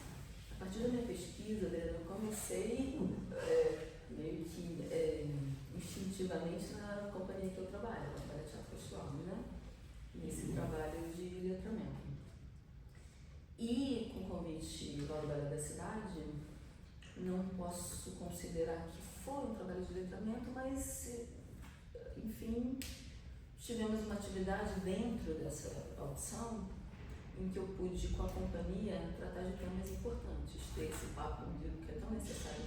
A partir da minha pesquisa, eu comecei meio que instintivamente na companhia que eu trabalho, a Companhia Teatro Festival, né? Nesse trabalho de letramento. E com o convite do Balé da Cidade, não posso considerar que foi um trabalho de letramento, mas, enfim, tivemos uma atividade dentro dessa audição em que eu pude, com a companhia, tratar de temas importantes, ter esse papo comigo que é tão necessário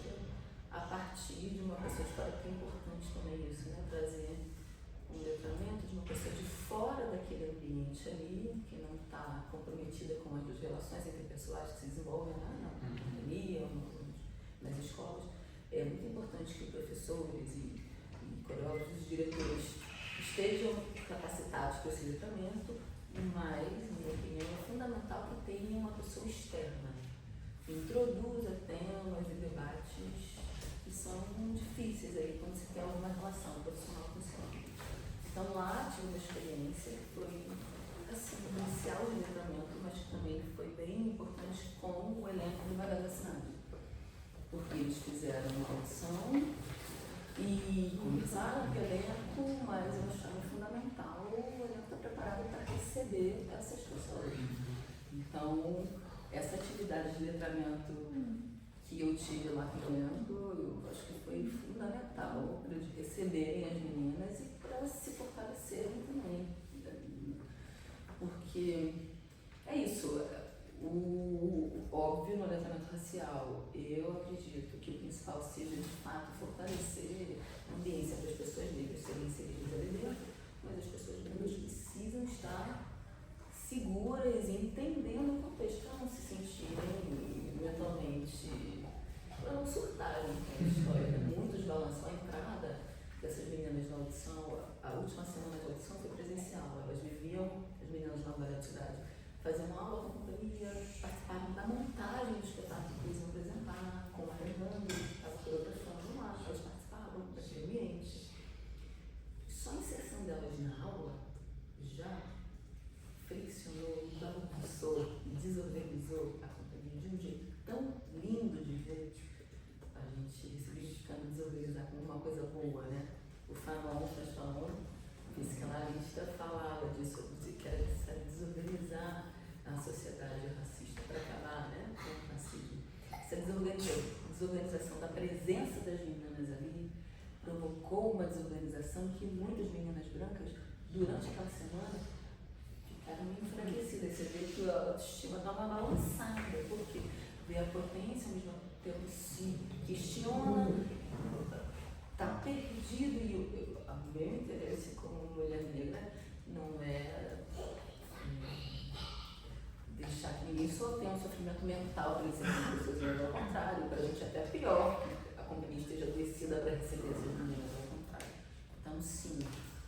a partir de uma pessoa de fora, que é importante também isso, né? Trazer um letramento de uma pessoa de fora daquele ambiente ali, que não está comprometida com as relações interpessoais que se desenvolvem na academia, nas escolas. É muito importante que professores e coreógrafos, diretores estejam capacitados para esse letramento, mas, na minha opinião, é fundamental que tenha uma pessoa externa que introduza temas e debates que são difíceis aí quando se tem alguma relação profissional com o cinema. Então lá tive uma experiência que foi assim, inicial de letramento, mas que também foi bem importante com o elenco do Balé da Cidade. Porque eles fizeram uma audição e conversaram com o elenco, mas eu achava fundamental o elenco estar preparado para receber essas pessoas. Então, essa atividade de letramento que eu tive lá com o elenco, eu acho que foi fundamental para eles receberem as meninas e para se fortalecerem também. Porque é isso. O óbvio no letramento racial, eu acredito que o principal seja de fato fortalecer a ambiência para as pessoas negras serem inseridas ali dentro, mas as pessoas negras precisam estar seguras e entendendo o contexto para não se sentirem mentalmente, para não surtarem com a história. Muitos balançam a entrada dessas meninas na audição. A última semana de audição foi presencial. as meninas na Ballet Cidade, faziam uma aula com a companhia, participavam da montagem do espetáculo que eles iam apresentar, com a banda, que estava coreografando lá, elas participavam daquele ambiente. Só a inserção delas na aula já friccionou, bagunçou e desorganizou a companhia de um jeito tão lindo de ver. A gente se criticando desorganizar como uma coisa boa, né? O Fanon, o psicanalista, falava disso, que era necessário desorganizar a sociedade racista para acabar, né, com o racismo. Essa desorganização da presença das meninas ali provocou uma desorganização que muitas meninas brancas, durante aquela semana, ficaram enfraquecidas. Você vê que a autoestima dá uma balançada, porque vê a potência, ao mesmo tempo se questiona, está perdido. E o meu interesse como mulher negra não é deixar que ninguém só tenha um sofrimento mental para receber as pessoas, ao contrário, para a gente até pior que a companhia esteja adoecida para receber essas meninas, ao contrário. Então, sim,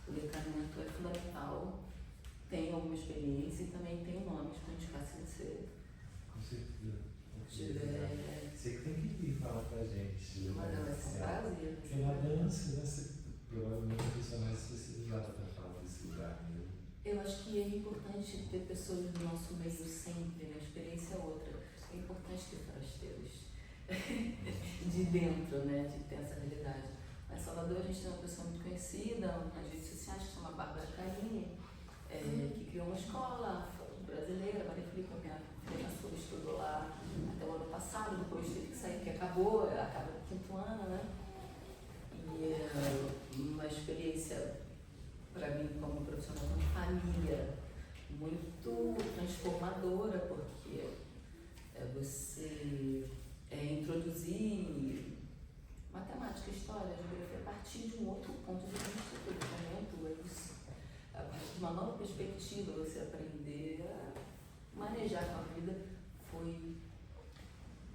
o letramento é fundamental, tem alguma experiência e também tem nomes para indicar se você Com certeza. tiver. Você que tem que vir falar pra gente. Mas vai ser um prazer. Porque na dança, né, você provavelmente a pessoa mais especializada para falar desse lugar mesmo. Eu acho que é importante ter pessoas do nosso meio sempre, né? A experiência é outra. É importante ter forasteiros de dentro, né? De ter essa realidade. Em Salvador a gente tem uma pessoa muito conhecida nas redes sociais que se chama Bárbara Carini, que criou uma escola brasileira, Maria Filipe, minha filha estudou lá até o ano passado, depois teve que sair, que acaba no 5º ano, né? E uma experiência para mim como profissional de família muito transformadora, porque você introduzir matemática, história, geografia a partir de um outro ponto de vista, é isso. A partir de uma nova perspectiva, você aprender a manejar a vida foi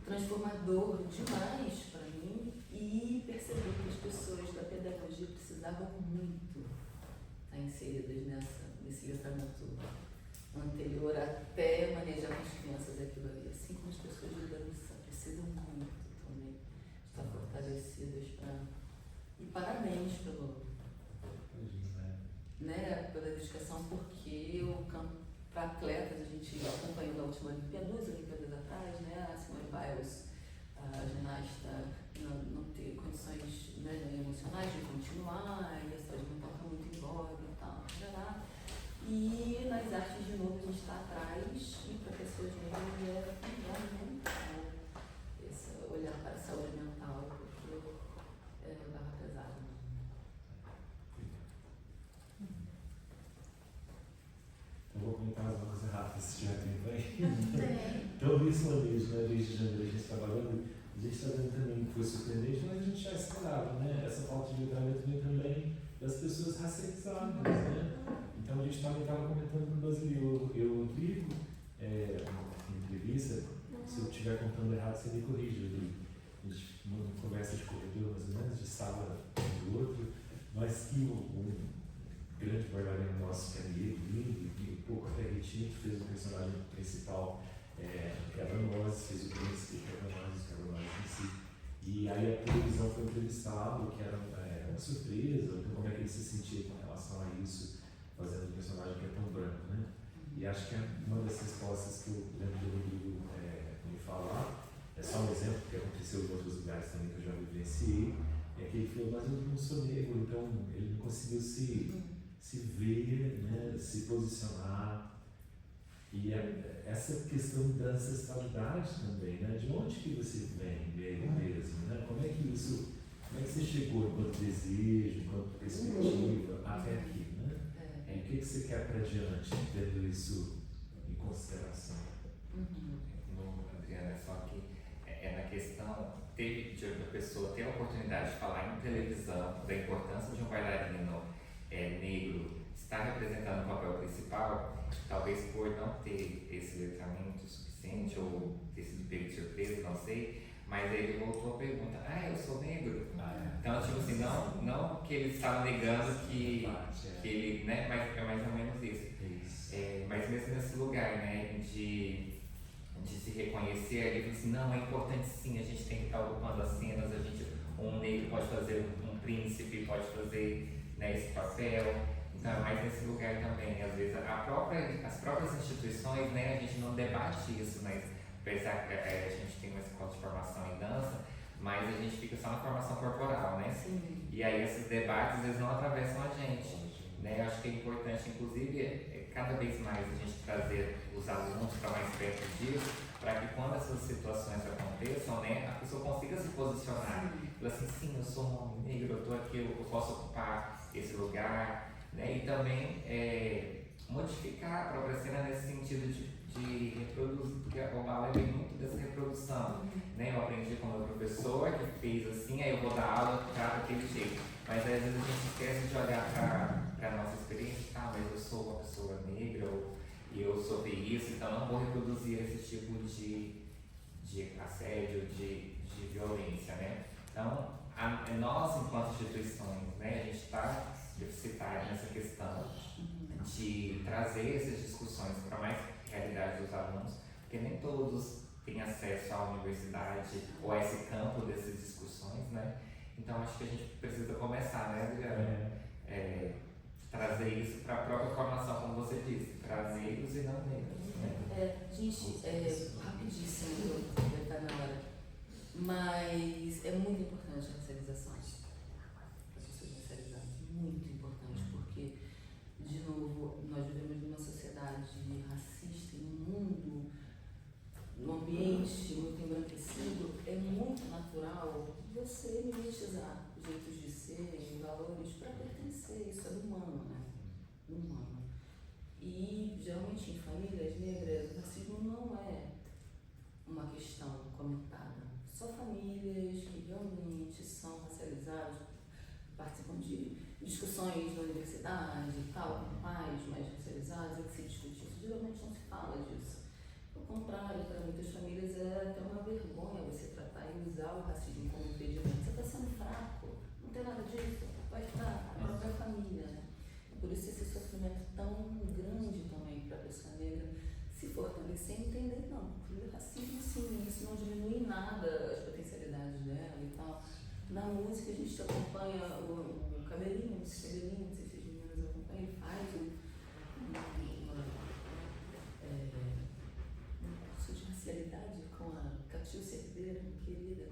transformador demais para mim e percebi que as pessoas da pedagogia precisavam muito estar inseridas nesse letramento anterior até manejar com as crianças aquilo ali. Assim como as pessoas de dança precisam muito também estar fortalecidas para... E parabéns pela dedicação, porque o campo para atletas, a gente acompanhou da última Olimpíada, 2 Olimpíadas atrás, né, a Simone Biles, a ginasta, não ter condições, né, emocionais de continuar, e a saúde mental está muito em voga e tal, e nas artes, de novo, a gente está atrás, e para pessoas negras é fundamental esse olhar para a saúde mental, porque é barra pesada. Eu vou comentar umas coisas rápidas, se tiver tempo aí. Então, isso mesmo, né? Desde janeiro a gente trabalhando, a gente está vendo também que foi surpreendente, mas a gente já esperava, né? Essa falta de letramento vem também das pessoas racializadas, né? Então, a gente também estava comentando com o Basílio, eu digo, em entrevista, se eu estiver contando errado, você me corrige. A gente uma conversa de corredor, mais ou menos, de sala do outro, mas que um grande bailarino nosso, que é lindo, e um pouco até retinto, fez o personagem principal, Quebra-Nozes, fez o príncipe Quebra-Nozes em si. E aí a televisão foi entrevistado, que era uma surpresa, então como é que ele se sentia com relação a isso, fazendo um personagem que é tão branco, né? E acho que uma das respostas que eu lembro do Rodrigo me falar, é só um exemplo, que aconteceu em outros lugares também que eu já vivenciei, é que ele falou, mas eu não sou negro, então ele não conseguiu se ver, né, se posicionar. E essa questão da ancestralidade também, né? De onde que você vem mesmo, né? Como é que você chegou enquanto desejo, enquanto perspectiva até aqui, né? E o que você quer para diante, tendo isso em consideração? Adriana, só que na questão de a pessoa ter a oportunidade de falar em televisão da importância de um bailarino negro estar representando o papel principal, talvez por não ter esse letramento suficiente ou ter sido pego de surpresa, não sei, mas aí ele voltou a pergunta, eu sou negro? Então, tipo assim, não que ele estava negando que ele, né, mas é mais ou menos isso. Mas mesmo nesse lugar, né, de se reconhecer ali, assim, não, é importante sim, a gente tem que estar ocupando as cenas, um negro pode fazer um príncipe, pode fazer, né, esse papel. Então é mais nesse lugar também. Às vezes as próprias instituições, né, a gente não debate isso, mas apesar que a gente tem uma escola de formação em dança, mas a gente fica só na formação corporal, né? Sim. E aí esses debates, eles não atravessam a gente, né? Eu acho que é importante, inclusive, cada vez mais a gente trazer os alunos para mais perto disso, para que quando essas situações aconteçam, né, a pessoa consiga se posicionar. Falar assim, sim, eu sou um homem negro, eu estou aqui, eu posso ocupar esse lugar, né? E também modificar a própria cena nesse sentido de reproduzir, porque o balé vem muito dessa reprodução, né? Eu aprendi com o meu professor que fez assim, aí eu vou dar aula para daquele jeito. Mas aí, às vezes a gente esquece de olhar para a nossa experiência, mas eu sou uma pessoa negra e eu sofri isso, então não vou reproduzir esse tipo de assédio, de violência, né? Então, nós, enquanto instituições, né, a gente está deficitário nessa questão de trazer essas discussões para mais realidade dos alunos, porque nem todos têm acesso à universidade ou a esse campo dessas discussões, né? Então acho que a gente precisa começar, né, Adriana? Trazer isso para a própria formação, como você disse, para negros e não negros. Né? Gente, rapidíssimo, eu estar na hora, mas é muito importante a racialização. As pessoas racializadas, muito importante, porque, de novo, nós vivemos numa sociedade racista, em um mundo, num ambiente muito embranquecido, é muito natural você mimetizar jeitos de ser e valores para pertencer. Isso é do humano, né? Do humano. E, geralmente, em famílias negras, o racismo não é uma questão comentada. Só famílias que realmente são racializadas, participam de discussões na universidade e tal, com pais mais racializados, é que se discute isso. Geralmente não se fala disso. Ao contrário, para muitas famílias é até uma vergonha você tratar e usar o racismo como impedimento. Você está sendo fraco, não tem nada disso, vai estar a própria família. Né? Por isso esse sofrimento tão grande também para a pessoa negra se fortalecer e entender, não, o racismo sim, isso não diminui em nada as potencialidades dela e tal. Na música a gente acompanha o Cabelinho, não sei se vocês meninas acompanham, ele faz curso de racialidade com a Catil Cerdeira, querida,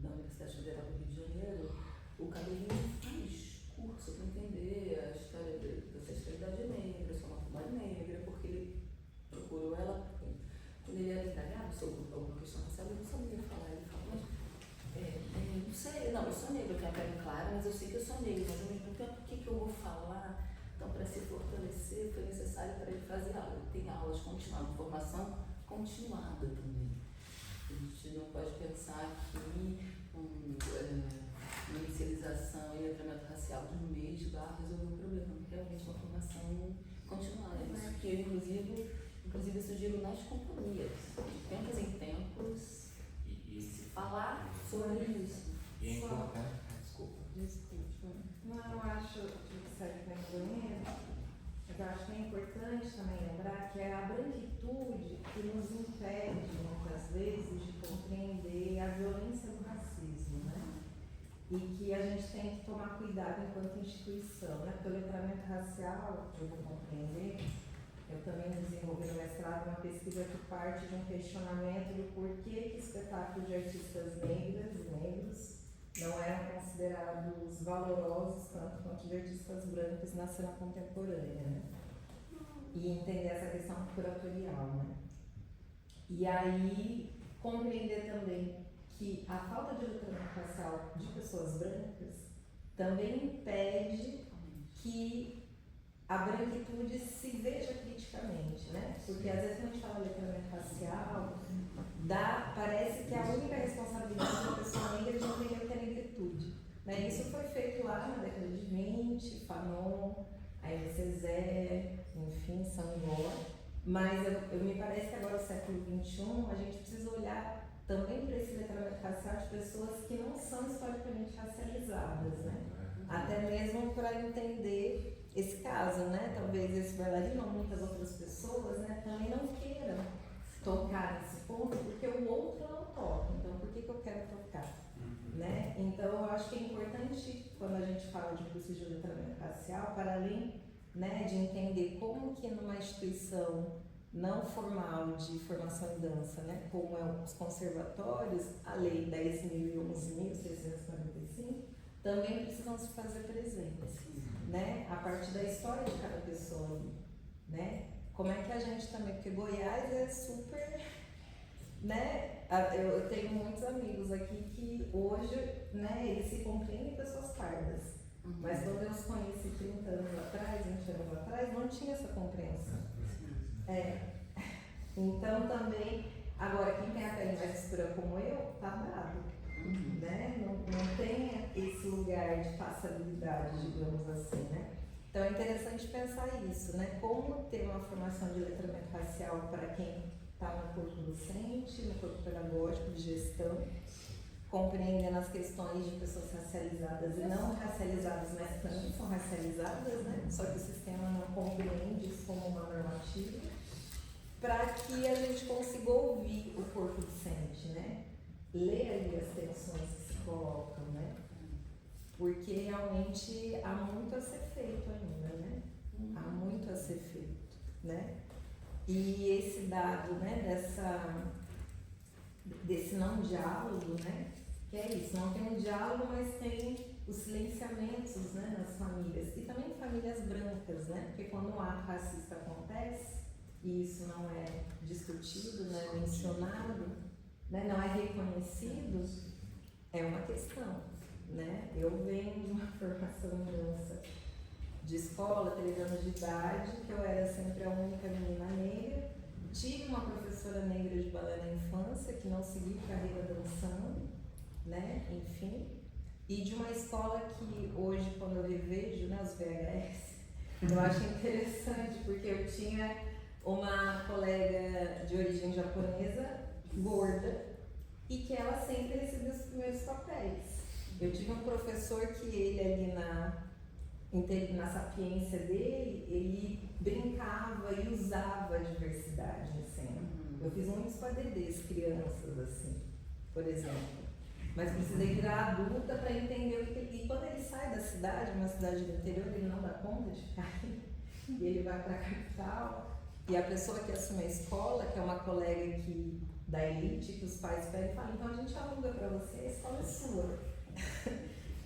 da Universidade Federal do Rio de Janeiro. O Cabelinho faz curso para entender a história da sexualidade negra, sua anatomia negra, porque ele procurou ela, quando ele era indagado sobre alguma questão racial, ele não sabia falar. Ele falou, mas não sei, não, eu sou negra, eu tenho a pele clara, mas eu sei que eu sou negra, mas ao mesmo tempo, o que eu vou falar? Então, para se fortalecer, foi necessário para ele fazer aula. Ele tem aulas continuadas, formação continuada também. A gente não pode pensar que uma inicialização e letramento racial de um mês vai resolver o problema. Realmente uma formação continuada. Isso que eu, inclusive sugiro nas companhias, de tempos em tempos, E se falar sobre isso. E é importante. Desculpa. Não, eu acho que serve para banheiro, mas eu acho que é importante também lembrar que é a branquitude que nos impede, muitas vezes, de compreender a violência do racismo, né? E que a gente tem que tomar cuidado enquanto instituição, né? Porque o letramento racial, eu vou compreender, eu também desenvolvi no mestrado uma pesquisa que parte de um questionamento do porquê que espetáculos de artistas negras e negros não eram considerados valorosos tanto quanto de artistas brancos na cena contemporânea, né? E entender essa questão curatorial, né? E aí compreender também que a falta de letramento racial de pessoas brancas também impede que a branquitude se veja criticamente, né? Porque às vezes quando a gente fala letramento racial, parece que a única responsabilidade da pessoa negra é de entender o que é negritude. Né? Isso foi feito lá na década de 20, Fanon, a MCZ, enfim, Sangó. Mas eu me parece que agora, no século XXI, a gente precisa olhar também para esse letramento racial de pessoas que não são historicamente racializadas, né? Até mesmo para entender esse caso, né? Talvez esse bailarino ou muitas outras pessoas, né, também não queiram tocar nesse ponto porque o outro não toca. Então, por que eu quero tocar? Né? Então, eu acho que é importante, quando a gente fala de curso de letramento racial, para além, né, de entender como que numa instituição não formal de formação em dança, né, como é os conservatórios, a lei 10.011.645, também precisam se fazer presentes, né, a partir da história de cada pessoa, né, como é que a gente também, porque Goiás é super, né, eu tenho muitos amigos aqui que hoje, né, eles se compreendem pessoas pardas, mas quando eu os conheci 30 anos atrás, 20 anos atrás, não tinha essa compreensão. Então também, agora quem tem a pele mais escura como eu, tá bravo, né? Não tem esse lugar de passabilidade, digamos assim, né? Então é interessante pensar isso, né? Como ter uma formação de letramento racial para quem está no corpo docente, no corpo pedagógico, de gestão, compreendendo as questões de pessoas racializadas e não racializadas, mas também são racializadas, né? Só que o sistema não compreende isso como uma normativa, para que a gente consiga ouvir o corpo docente, né? Ler ali as tensões que se colocam, né? Porque realmente há muito a ser feito ainda, né? Há muito a ser feito, né? E esse dado, né, desse não diálogo, né? Que é isso, não tem um diálogo, mas tem os silenciamentos, né, nas famílias. E também famílias brancas, né? Porque quando um ato racista acontece, e isso não é discutido, não é mencionado, né, não é reconhecido, é uma questão, né? Eu venho de uma formação em dança de escola, 3 anos de idade, que eu era sempre a única menina negra. Tive uma professora negra de balé na infância, que não seguiu carreira dançando, né? Enfim. E de uma escola que hoje, quando eu revejo, né, os VHS, eu acho interessante, porque eu tinha uma colega de origem japonesa, gorda, e que ela sempre recebia os primeiros papéis. Eu tive um professor que ele ali na sapiência dele, ele brincava e usava a diversidade em cena. Eu fiz muitos padedês, crianças, assim, por exemplo. Mas precisei virar adulta para entender o que ele... E quando ele sai da cidade, uma cidade do interior, ele não dá conta de ficar aí. E ele vai para a capital. E a pessoa que assume a escola, que é uma colega da elite, que os pais pegam e falam, então a gente aluga para você, a escola é sua.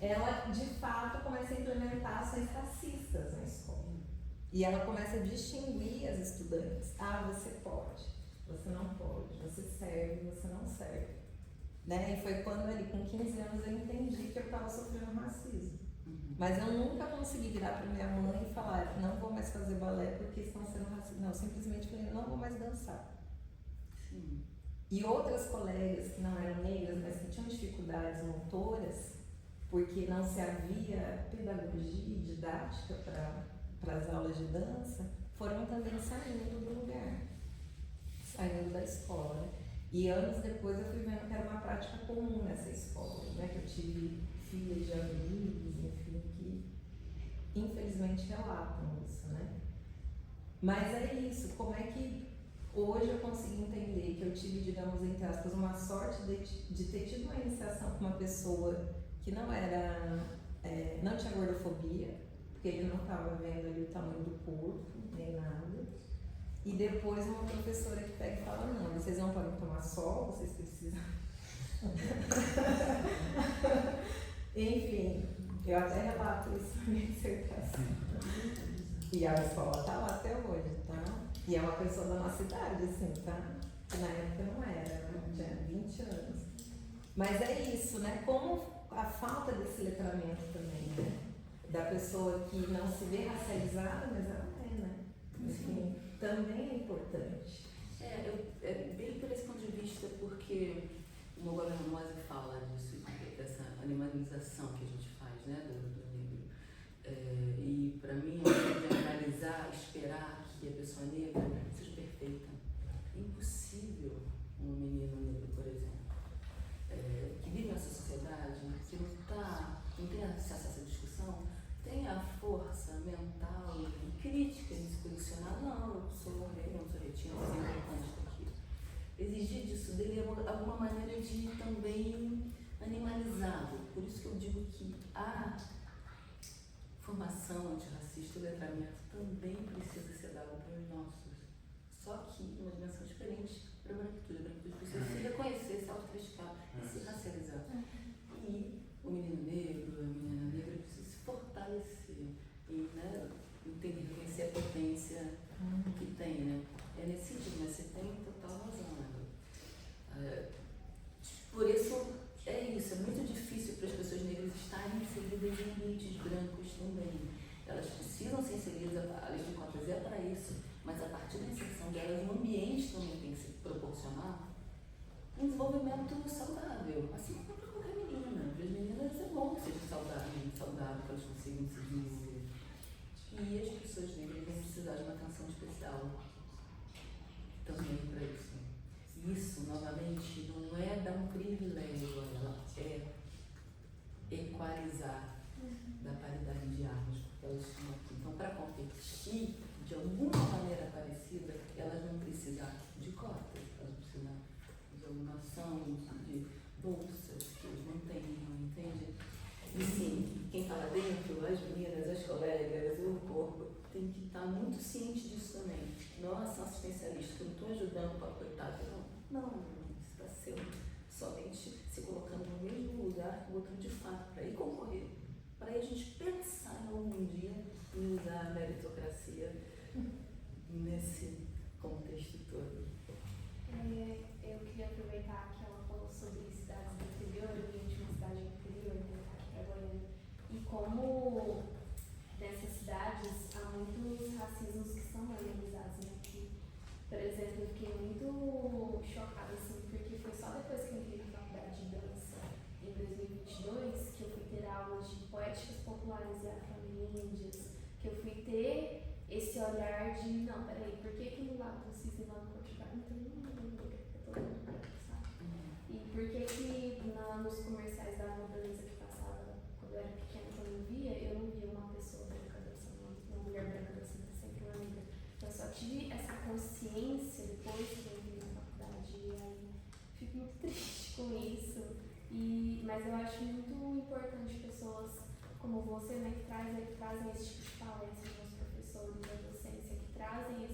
Ela, de fato, começa a implementar ações racistas na escola. E ela começa a distinguir as estudantes. Ah, você pode, você não pode, você serve, você não serve. Né? E foi quando, ali, com 15 anos, eu entendi que eu estava sofrendo racismo. Mas eu nunca consegui virar para minha mãe e falar, não vou mais fazer balé porque estão sendo racistas. Não, simplesmente falei, não vou mais dançar. Sim. E outras colegas que não eram negras, mas que tinham dificuldades motoras, porque não se havia pedagogia e didática para as aulas de dança, foram também saindo do lugar, saindo da escola. Né? E anos depois eu fui vendo que era uma prática comum nessa escola, né? Que eu tive filhas de amigos, enfim, que infelizmente relatam isso, né? Mas é isso, como é que hoje eu consigo entender que eu tive, digamos, entre aspas, uma sorte de ter tido uma iniciação com uma pessoa que não era, não tinha gordofobia, porque ele não estava vendo ali o tamanho do corpo, nem nada. E depois uma professora que pega e fala, não, vocês não podem tomar sol, vocês precisam. Enfim, eu até relato isso na minha dissertação. E a escola está lá até hoje, tá? E é uma pessoa da nossa idade, assim, tá? Que na época não era, tinha 20 anos. Mas é isso, né? Como a falta desse letramento também, né? Da pessoa que não se vê racializada, mas ela é, né? Enfim, também é importante. Bem por esse ponto de vista, porque o meu governo Moise fala disso, dessa animalização que a gente faz, né? Do negro. E para mim, analisar, esperar que a pessoa negra seja perfeita. É impossível um menino negro, por exemplo, que vive nessa sociedade, que não tem acesso a essa discussão, tem a força mental maneira de também animalizá-lo. Por isso que eu digo que a formação antirracista e o letramento também precisa ser dado para os nossos. Só que em uma dimensão diferente para a branquitude. A branquitude precisa se reconhecer, se autocriticar e se racializar. E o menino negro, a menina negra precisa se fortalecer e, né, entender, reconhecer a potência que tem, né? É nesse sentido, mas você tem total razão, né? Por isso, é isso, é muito difícil para as pessoas negras estarem inseridas em ambientes brancos também. Elas precisam ser inseridas, a lei de cotas é para isso, mas a partir da inserção delas no ambiente também tem que se proporcionar um desenvolvimento saudável, assim como para qualquer menina. Para as meninas é bom que seja saudável, que elas consigam se desenvolver. E as pessoas negras vão precisar de uma atenção especial também para isso. Isso, novamente, não é dar um privilégio a ela, é equalizar da paridade de armas, porque elas estão aqui. Então, para competir de alguma maneira parecida, elas vão precisar de cotas, elas precisam de alguma ação, de bolsas que eles não tenham, entende? E sim, quem está lá dentro, as meninas, as colegas, o corpo, tem que estar muito ciente disso também. Não é ação assistencialista, que eu não estou ajudando para coitado, não, você está sendo somente se colocando no mesmo lugar que o outro de fato, para ir concorrer, para aí a gente pensar em algum dia em usar a meritocracia nesse contexto todo. Eu queria aproveitar que ela falou sobre cidades do interior, eu vim de uma cidade do interior, aqui para Goiânia, e como nessas cidades há muitos racismos que são analisados, né? Que, por exemplo, eu fiquei muito chocada, assim, porque foi só depois que eu entrei na faculdade de dança, em 2022, que eu fui ter aulas de poéticas populares e afro-ameríndias, que eu fui ter esse olhar de, não, peraí, por que no lado do cis e lá no Portugal não tem nenhuma negra, eu tô olhando pra cá, sabe? E por que nos comerciais da Nova Beleza que passava quando eu era pequena, quando eu não via uma pessoa branca dançando, uma mulher branca dançando, sempre uma negra. Então eu só tive essa consciência depois que eu entrei na faculdade, e aí fico muito triste com isso. Mas eu acho muito importante pessoas como você, né, que trazem esse tipo de palestra, os professores da docência, que trazem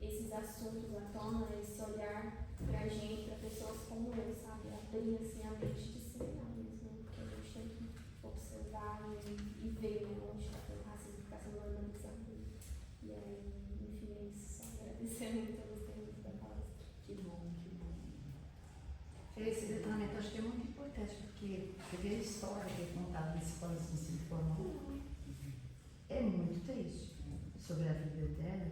esses assuntos à tona, esse olhar pra gente, pra pessoas como eu, sabe? Abrir assim a mente de disseminar mesmo, porque a gente tem que observar e ver, né, onde está tendo racismo, está sendo normalizado. E aí, enfim, é isso. Só agradecer muito a você muito da palestra. Que bom, que bom. Esse detalhamento acho que é muito importante, porque você vê a história que é contada nas escolas de ensino formal. É muito triste sobre a vida dela.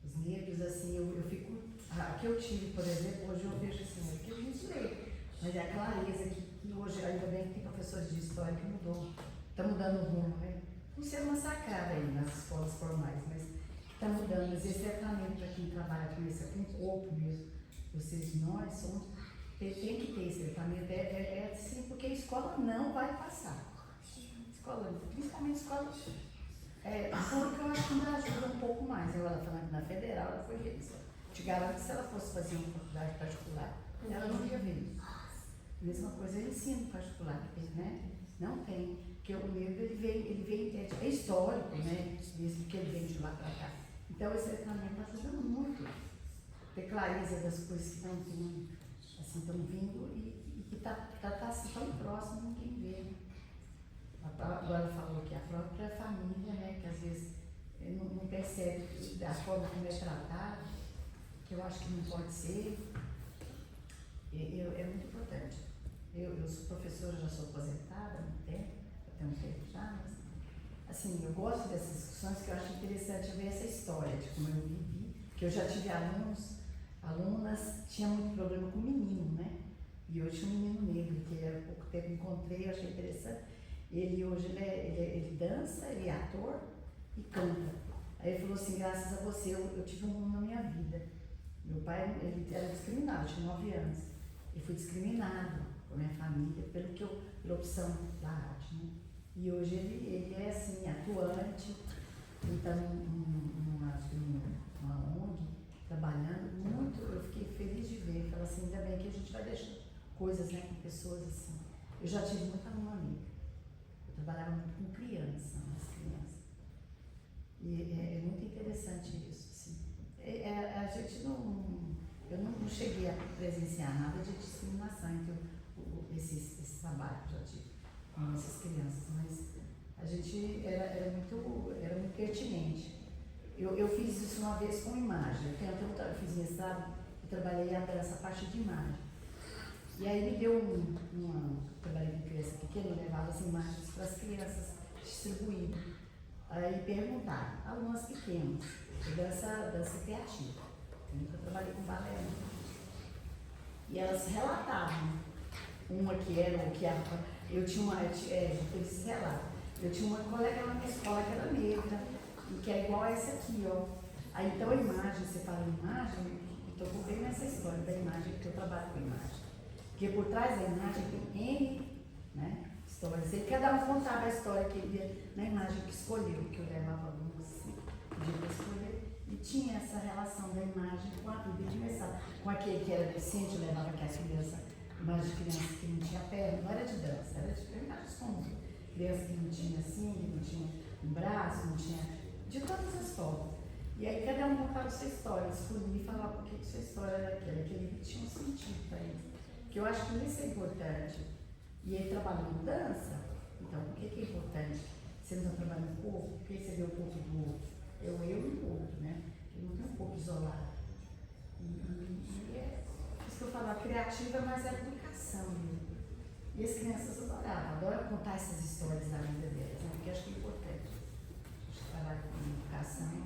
Os negros, assim, eu fico. A que eu tive, por exemplo, hoje eu vejo assim, é que eu não sei, mas é a clareza que hoje, ainda bem que tem professores de história que mudou, está mudando o rumo, né? Não ser massacrada aí nas escolas formais, mas está mudando. Mas esse tratamento para quem trabalha com isso, com o corpo mesmo, nós somos. Tem que ter esse tratamento, é assim, porque a escola não vai passar. Escola, principalmente escola pública, eu acho que ainda ajuda um pouco mais. Ela falando na federal, ela foi ver isso. Te garanto que se ela fosse fazer uma faculdade particular, ela não ia ver isso. Mesma coisa, é ensino particular, né? Não tem. Porque o negro, ele vem é histórico, né? Mesmo que ele vem de lá para cá. Então, esse tratamento ajuda muito. Ter clareza das coisas que estão vindo. Assim, estão vindo e que está assim, tão próximo, ninguém vê. Né? Agora falou que a própria família, né, que às vezes não percebe a forma como é tratada, que eu acho que não pode ser, é muito importante. Eu sou professora, já sou aposentada há muito tempo, até um tempo já, mas assim, eu gosto dessas discussões, que eu acho interessante ver essa história de como eu vivi, que eu já tive alunas, tinha muito problema com menino, né? E hoje tinha um menino negro, que há pouco tempo encontrei, eu achei interessante. Ele hoje ele dança, ele é ator e canta. Aí ele falou assim, graças a você eu tive um mundo na minha vida. Meu pai ele era discriminado, eu tinha 9 anos. Eu fui discriminado por minha família pela opção da arte, né? E hoje ele é assim, atuante, ele está numa ONG, trabalhando muito. Eu fiquei feliz feliz de ver, falo assim, ainda bem que a gente vai deixando coisas, né, com pessoas assim. Eu já tive muita aluna amiga. Eu trabalhava muito com criança, as crianças. E é muito interessante isso, assim. A gente eu não cheguei a presenciar nada de discriminação entre esse trabalho que eu já tive com essas crianças, mas a gente era muito pertinente. Eu fiz isso uma vez com imagem. Eu fiz mestrado e trabalhei essa parte de imagem. E aí me deu trabalhei com criança pequena, eu levava as imagens para as crianças distribuir. Aí perguntaram, alunas pequenas, dança criativa. Eu nunca trabalhei com balé. E elas relatavam. Uma que era o que eu tinha eles relatam. Eu tinha uma colega na minha escola que era negra, e que é igual a essa aqui, ó. Aí então a imagem, você fala imagem, eu estou bem nessa história da imagem, porque eu trabalho com imagem. Porque por trás da imagem tem N, né, histórias. E cada um contava a história que ele via na imagem que escolheu, que eu levava alunos assim, pedia para escolher. E tinha essa relação da imagem com a vida de mestrado. Com aquele que era deficiente, eu levava aquela criança, imagem de criança que não tinha perna, não era de dança, era de imagens comuns. Criança que não tinha assim, que não tinha um braço, não tinha. De todas as formas. E aí cada um contava sua história, escolhia e falava por que sua história era aquela, aquele tinha um sentido para ele. Que eu acho que isso é importante. E ele trabalha com dança, então por que é importante? Você não está trabalhando com o corpo, porque você vê o corpo do outro. Eu e o outro, né? Ele não tem um corpo isolado. E é isso que eu falo, a criativa, mas é a educação. Né? E as crianças adoram contar essas histórias da vida delas, né? Porque acho que é importante. A gente trabalha com educação